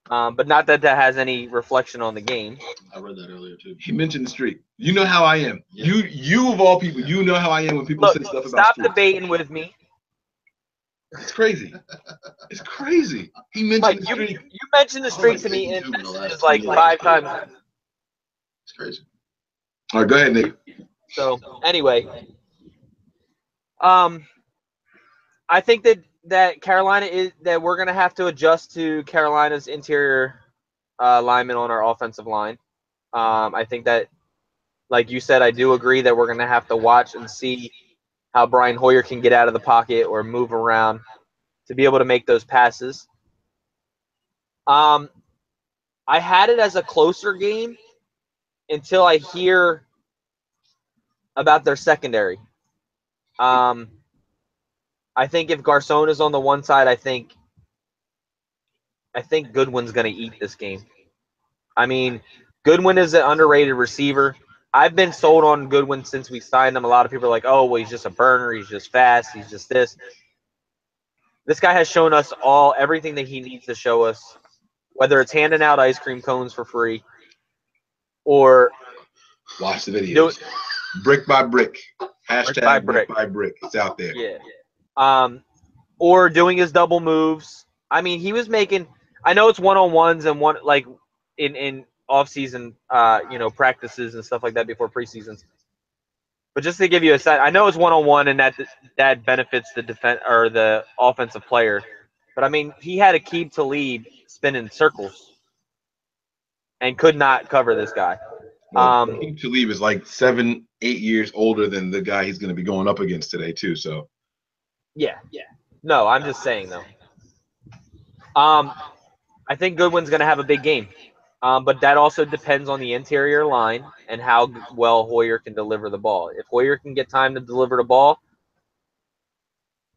But not that has any reflection on the game. I read that earlier too. He mentioned the streak. You know how I am. Yeah. You of all people, you know how I am when people say stuff about stop streaks. debating with me. It's crazy. It's crazy. He mentioned the streak. You mentioned the streak to me and it's like 5 times. It's crazy. All right, go ahead, Nick. So anyway, I think that Carolina that we're gonna have to adjust to Carolina's interior linemen on our offensive line. I think that, like you said, I do agree that we're gonna have to watch and see how Brian Hoyer can get out of the pocket or move around to be able to make those passes. I had it as a closer game until I hear about their secondary. I think if Garcon is on the one side, I think Goodwin's going to eat this game. I mean, Goodwin is an underrated receiver. I've been sold on Goodwin since we signed him. A lot of people are like, oh, well, he's just a burner. He's just fast. He's just this. This guy has shown us everything that he needs to show us, whether it's handing out ice cream cones for free or watch the videos. Brick by brick. Hashtag brick by brick. It's out there. Yeah. Or doing his double moves. I mean, he was making – I know it's one-on-ones and one like in off-season practices and stuff like that before preseasons. But just to give you a set, I know it's one-on-one and that benefits the defense or the offensive player. But, I mean, he had Aqib Talib spinning circles and could not cover this guy. Well, Aqib Talib is like 7-8 years older than the guy he's going to be going up against today too. So, yeah. No, I'm just saying though. I think Goodwin's going to have a big game, but that also depends on the interior line and how well Hoyer can deliver the ball. If Hoyer can get time to deliver the ball,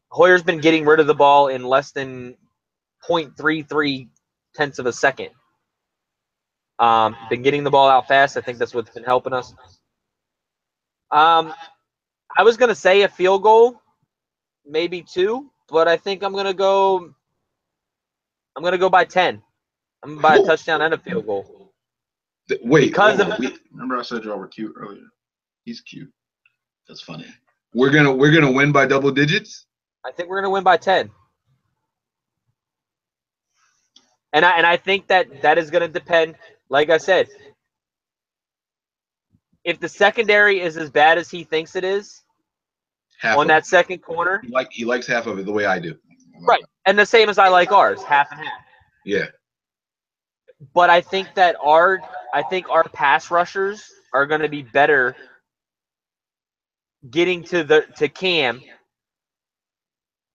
Hoyer's been getting rid of the ball in less than 0.33 tenths of a second. Been getting the ball out fast. I think that's what's been helping us. I was going to say a field goal, maybe 2, but I think I'm going to go by 10. I'm going to buy a touchdown and a field goal. Wait. Remember I said y'all were cute earlier? He's cute. That's funny. We're gonna win by double digits? I think we're going to win by 10. And I think that is going to depend, like I said, if the secondary is as bad as he thinks it is on that second corner. He likes half of it the way I do. Right. And the same as I like ours, half and half. Yeah. But I think that our pass rushers are going to be better getting to Cam.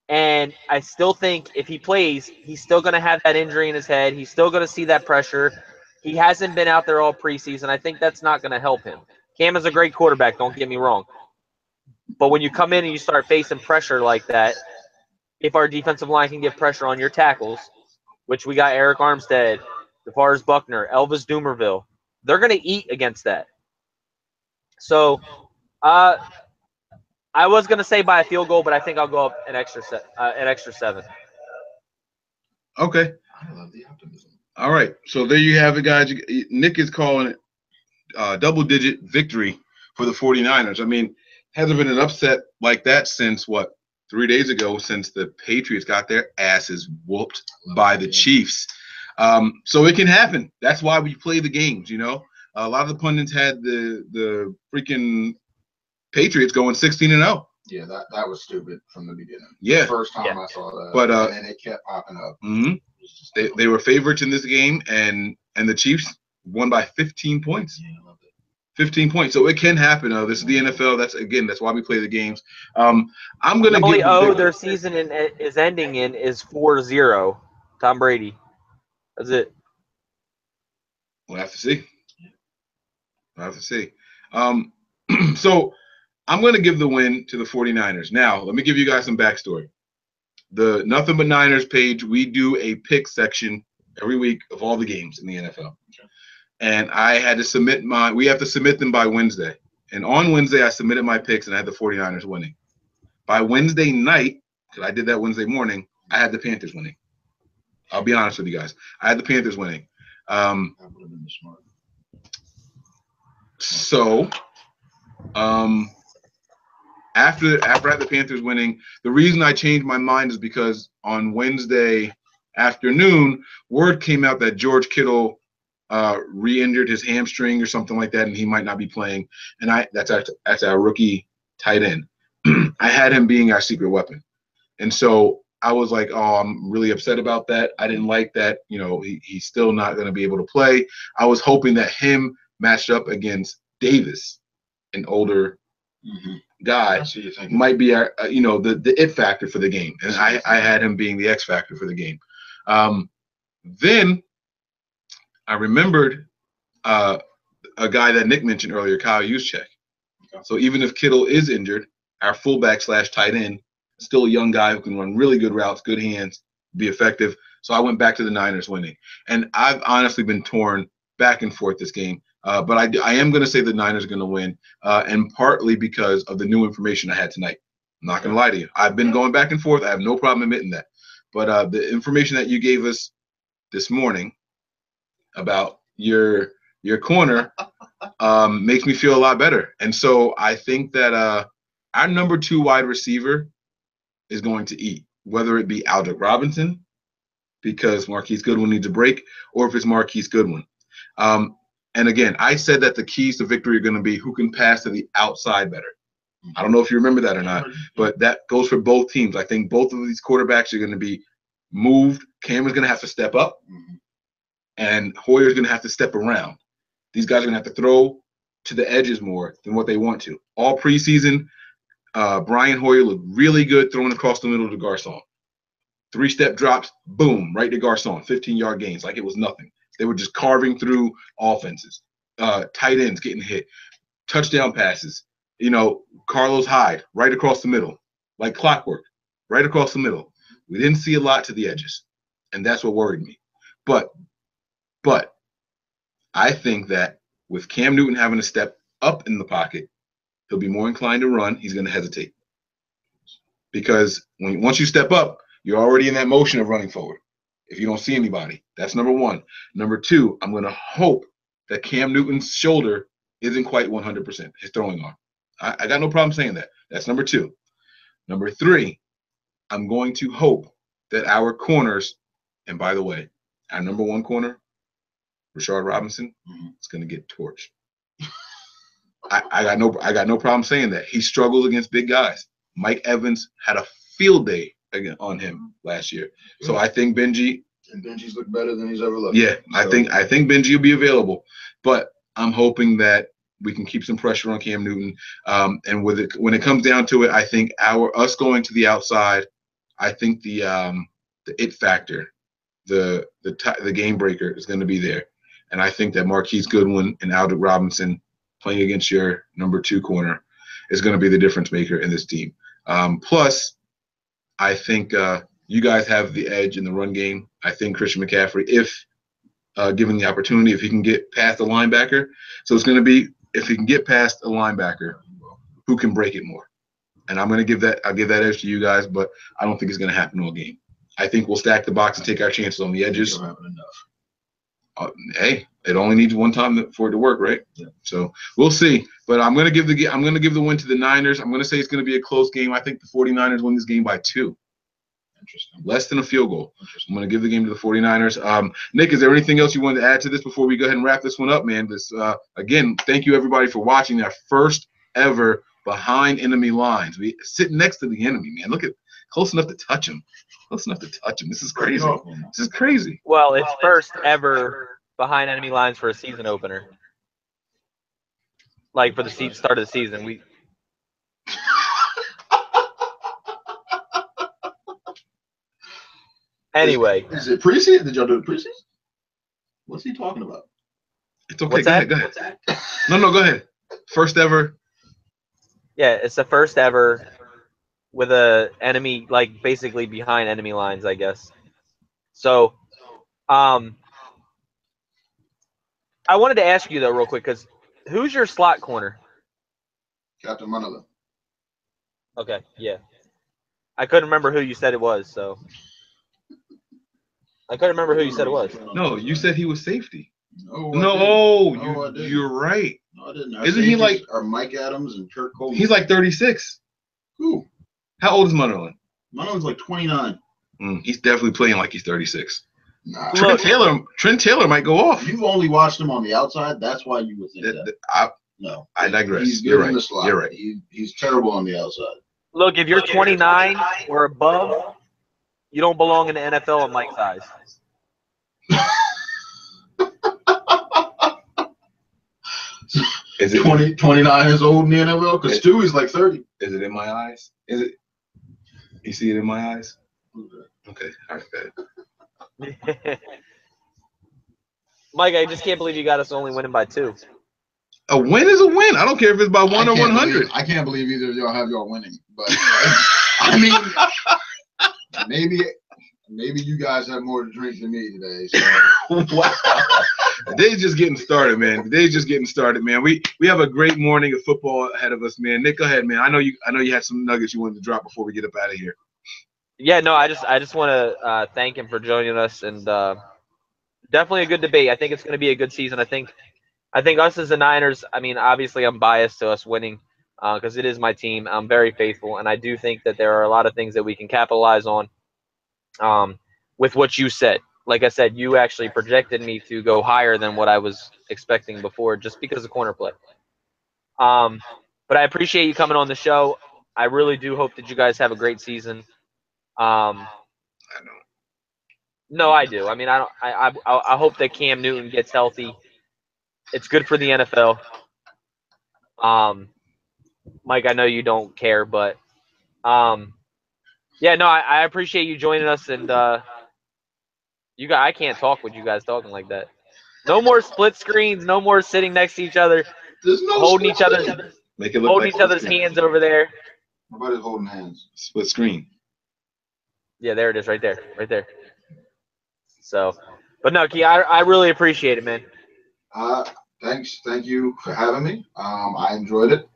And I still think if he plays, he's still going to have that injury in his head. He's still going to see that pressure. He hasn't been out there all preseason. I think that's not going to help him. Cam is a great quarterback, don't get me wrong. But when you come in and you start facing pressure like that, if our defensive line can get pressure on your tackles, which we got Eric Armstead, DeForest Buckner, Elvis Dumerville, they're going to eat against that. So I was going to say by a field goal, but I think I'll go up an extra 7. Okay. I love the optimism. All right. So there you have it, guys. Nick is calling it double-digit victory for the 49ers. I mean, hasn't been an upset like that since, 3 days ago, since the Patriots got their asses whooped by the Chiefs. So it can happen. That's why we play the games, you know. A lot of the pundits had the freaking Patriots going 16-0. Yeah, that was stupid from the beginning. Yeah. The first time I saw that. But and then it kept popping up. Mm-hmm. They were favorites in this game, and the Chiefs won by 15 points. Yeah, I loved it. 15 points. So it can happen. This is the NFL. That's why we play the games. I'm gonna the only their season is ending in is 4-0. Tom Brady. That's it. We'll have to see. So I'm going to give the win to the 49ers. Now, let me give you guys some backstory. The Nothing But Niners page, we do a pick section every week of all the games in the NFL. Okay. And I had to we have to submit them by Wednesday. And on Wednesday, I submitted my picks, and I had the 49ers winning. By Wednesday night, because I did that Wednesday morning, I had the Panthers winning. I'll be honest with you guys. I had the Panthers winning. That would have been smart. So, after I had the Panthers winning, the reason I changed my mind is because on Wednesday afternoon, word came out that George Kittle re-injured his hamstring or something like that, and he might not be playing. And that's our rookie tight end. I had him being our secret weapon. And so I was like, oh, I'm really upset about that. I didn't like that. You know, he's still not going to be able to play. I was hoping that him matched up against Davis, an older guy, might be our, the it factor for the game. And I had him being the X factor for the game. Then I remembered a guy that Nick mentioned earlier, Kyle Juszczyk. So even if Kittle is injured, our fullback / tight end, still a young guy who can run really good routes, good hands, be effective. So I went back to the Niners winning. And I've honestly been torn back and forth this game. But I am going to say the Niners are going to win, and partly because of the new information I had tonight. I'm not going to lie to you. I've been going back and forth. I have no problem admitting that. But the information that you gave us this morning about your corner makes me feel a lot better. And so I think that our number 2 wide receiver is going to eat, whether it be Aldrick Robinson, because Marquise Goodwin needs a break, or if it's Marquise Goodwin. And again, I said that the keys to victory are going to be who can pass to the outside better. I don't know if you remember that or not, but that goes for both teams. I think both of these quarterbacks are going to be moved. Cameron's going to have to step up, and Hoyer's going to have to step around. These guys are going to have to throw to the edges more than what they want to. All preseason, Brian Hoyer looked really good throwing across the middle to Garcon. 3-step drops, boom, right to Garcon, 15-yard gains like it was nothing. They were just carving through offenses. Tight ends getting hit. Touchdown passes. Carlos Hyde right across the middle, like clockwork, right across the middle. We didn't see a lot to the edges, and that's what worried me. But I think that with Cam Newton having to step up in the pocket, he'll be more inclined to run. He's going to hesitate. Because once you step up, you're already in that motion of running forward. If you don't see anybody, that's number 1. Number 2, I'm going to hope that Cam Newton's shoulder isn't quite 100%, his throwing arm. I got no problem saying that. That's number 2. Number 3, I'm going to hope that our corners, and by the way, our number 1 corner, Rashard Robinson, is going to get torched. I got no problem saying that. He struggles against big guys. Mike Evans had a field day on him last year. So I think Benji's looked better than he's ever looked. Yeah, so. I think Benji will be available, but I'm hoping that we can keep some pressure on Cam Newton. And when it comes down to it, I think us going to the outside, I think the it factor, the game breaker is going to be there, and I think that Marquise Goodwin and Aldrick Robinson playing against your number 2 corner is going to be the difference maker in this team. Plus, I think you guys have the edge in the run game. I think Christian McCaffrey, if given the opportunity, if he can get past the linebacker. So it's going to be if he can get past a linebacker, who can break it more. And I'll give that edge to you guys, but I don't think it's going to happen all game. I think we'll stack the box and take our chances on the edges. Hey, it only needs one time for it to work, right? Yeah. So we'll see. But I'm going to give the win to the Niners. I'm going to say it's going to be a close game. I think the 49ers win this game by 2. Interesting. Less than a field goal. I'm going to give the game to the 49ers. Nick, is there anything else you wanted to add to this before we go ahead and wrap this one up, man? Again, thank you, everybody, for watching our first ever Behind Enemy Lines. We sit next to the enemy, man. Look at close enough to touch him. Close enough to touch him. This is crazy. This is crazy. Well, it's first ever Behind Enemy Lines for a season opener. Like for the start of the season. Anyway. Is it preseason? Did y'all do it preseason? What's he talking about? It's okay. Go ahead. No, go ahead. First ever. Yeah, it's the first ever with a enemy, like basically behind enemy lines, I guess. So, I wanted to ask you though, real quick, because who's your slot corner? Captain Munderland. Okay, yeah. I couldn't remember who you said it was, so. I couldn't remember who you said it was. No, you said he was safety. No, you're right. No, I didn't. Isn't he like Mike Adams and Kurt Coleman? He's like 36. Who? How old is Munderland? Munderland's like 29. He's definitely playing like he's 36. Nah. Trent Taylor might go off. You've only watched him on the outside. That's why you would think that. I digress. He's You're right. in the slot. You're right. He's terrible on the outside. Look, if you're 29 or above, you don't belong in the NFL in Mike's eyes. Is it 29 years old in the NFL? Because Stewie's like 30. Is it in my eyes? Is it? You see it in my eyes? Okay. All right, good. Mike, I just can't believe you got us only winning by 2. A win is a win. I don't care if it's by 1 or 100. I can't believe either of y'all have y'all winning. But I mean, maybe you guys have more to drink than me today. So. Wow. The day's just getting started, man. The day's just getting started, man. We have a great morning of football ahead of us, man. Nick, go ahead, man. I know you had some nuggets you wanted to drop before we get up out of here. Yeah, no, I just want to thank him for joining us, and definitely a good debate. I think it's going to be a good season. I think us as the Niners, I mean, obviously I'm biased to us winning because it is my team. I'm very faithful, and I do think that there are a lot of things that we can capitalize on with what you said. Like I said, you actually projected me to go higher than what I was expecting before just because of corner play. But I appreciate you coming on the show. I really do hope that you guys have a great season. I know. No, I do. I mean, I hope that Cam Newton gets healthy. It's good for the NFL. Mike, I know you don't care, but yeah, no, I appreciate you joining us, and I can't talk with you guys talking like that. No more split screens. No more sitting next to each other, There's no holding each other's hands over there. Nobody's holding hands. Split screen. Yeah, there it is, right there, right there. So, but no, Key, I really appreciate it, man. Thank you for having me. I enjoyed it.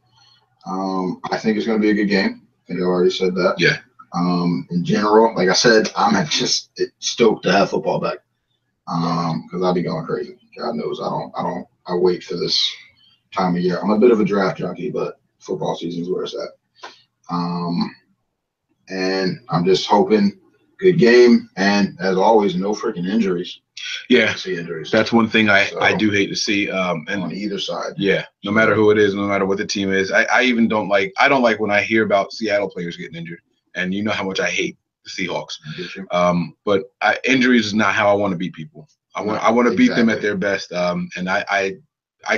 I think it's going to be a good game. I think I already said that. Yeah. In general, like I said, I'm just stoked to have football back. Because I'll be going crazy. God knows I wait for this time of year. I'm a bit of a draft junkie, but football season is where it's at. And I'm just hoping good game, and as always, no freaking injuries. Yeah, see injuries. That's one thing I do hate to see. And on either side. Yeah, no matter who it is, no matter what the team is. I even don't like when I hear about Seattle players getting injured, and you know how much I hate the Seahawks. But injuries is not how I want to beat people. I want to beat them at their best. And I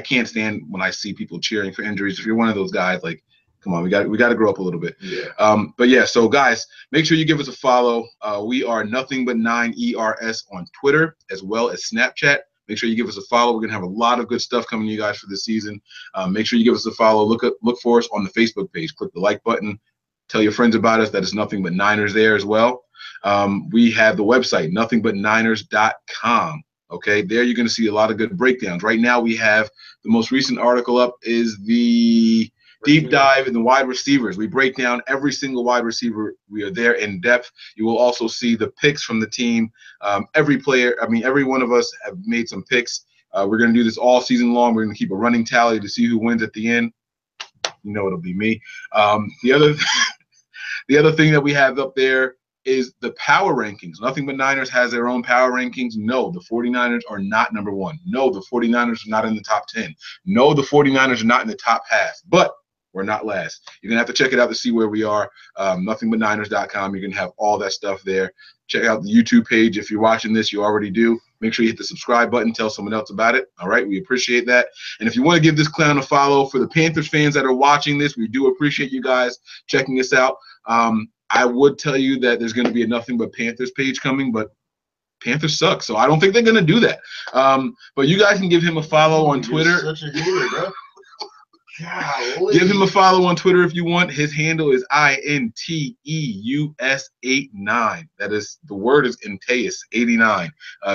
can't stand when I see people cheering for injuries. If you're one of those guys, like, come on, we got to grow up a little bit. Yeah. But yeah, so guys, make sure you give us a follow. We are Nothing But 9ERS on Twitter as well as Snapchat. Make sure you give us a follow. We're gonna have a lot of good stuff coming to you guys for this season. Make sure you give us a follow. Look for us on the Facebook page. Click the like button. Tell your friends about us. That is Nothing But Niners there as well. We have the website nothingbutniners.com. Okay, there you're gonna see a lot of good breakdowns. Right now we have the most recent article up is the deep dive in the wide receivers. We break down every single wide receiver. We are there in depth. You will also see the picks from the team. Every player, every one of us have made some picks. We're going to do this all season long. We're going to keep a running tally to see who wins at the end. You know it'll be me. The other thing that we have up there is the power rankings. Nothing But Niners has their own power rankings. No, the 49ers are not number 1. No, the 49ers are not in the top 10. No, the 49ers are not in the top half. But we're not last. You're going to have to check it out to see where we are. Nothingbutniners.com. You're going to have all that stuff there. Check out the YouTube page. If you're watching this, you already do. Make sure you hit the subscribe button. Tell someone else about it. All right? We appreciate that. And if you want to give this clown a follow, for the Panthers fans that are watching this, we do appreciate you guys checking us out. I would tell you that there's going to be a Nothing But Panthers page coming, but Panthers suck, so I don't think they're going to do that. But you guys can give him a follow on Twitter. Such a hater, bro. Golly. Give him a follow on Twitter if you want. His handle is INTEUS89. That is, the word is Inteus89.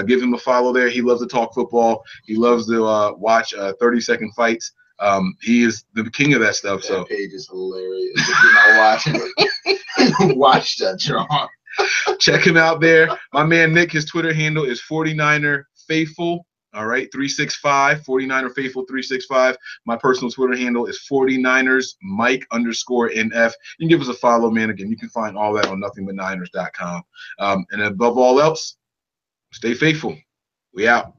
Give him a follow there. He loves to talk football. He loves to watch 30-second fights. He is the king of that stuff. That page is hilarious. If you're not watching it, watch that, John. Check him out there. My man Nick, his Twitter handle is 49er Faithful. All right, 365, 49er Faithful 365. My personal Twitter handle is 49ers Mike_NF. You can give us a follow, man. Again, you can find all that on nothingbutniners.com. And above all else, stay faithful. We out.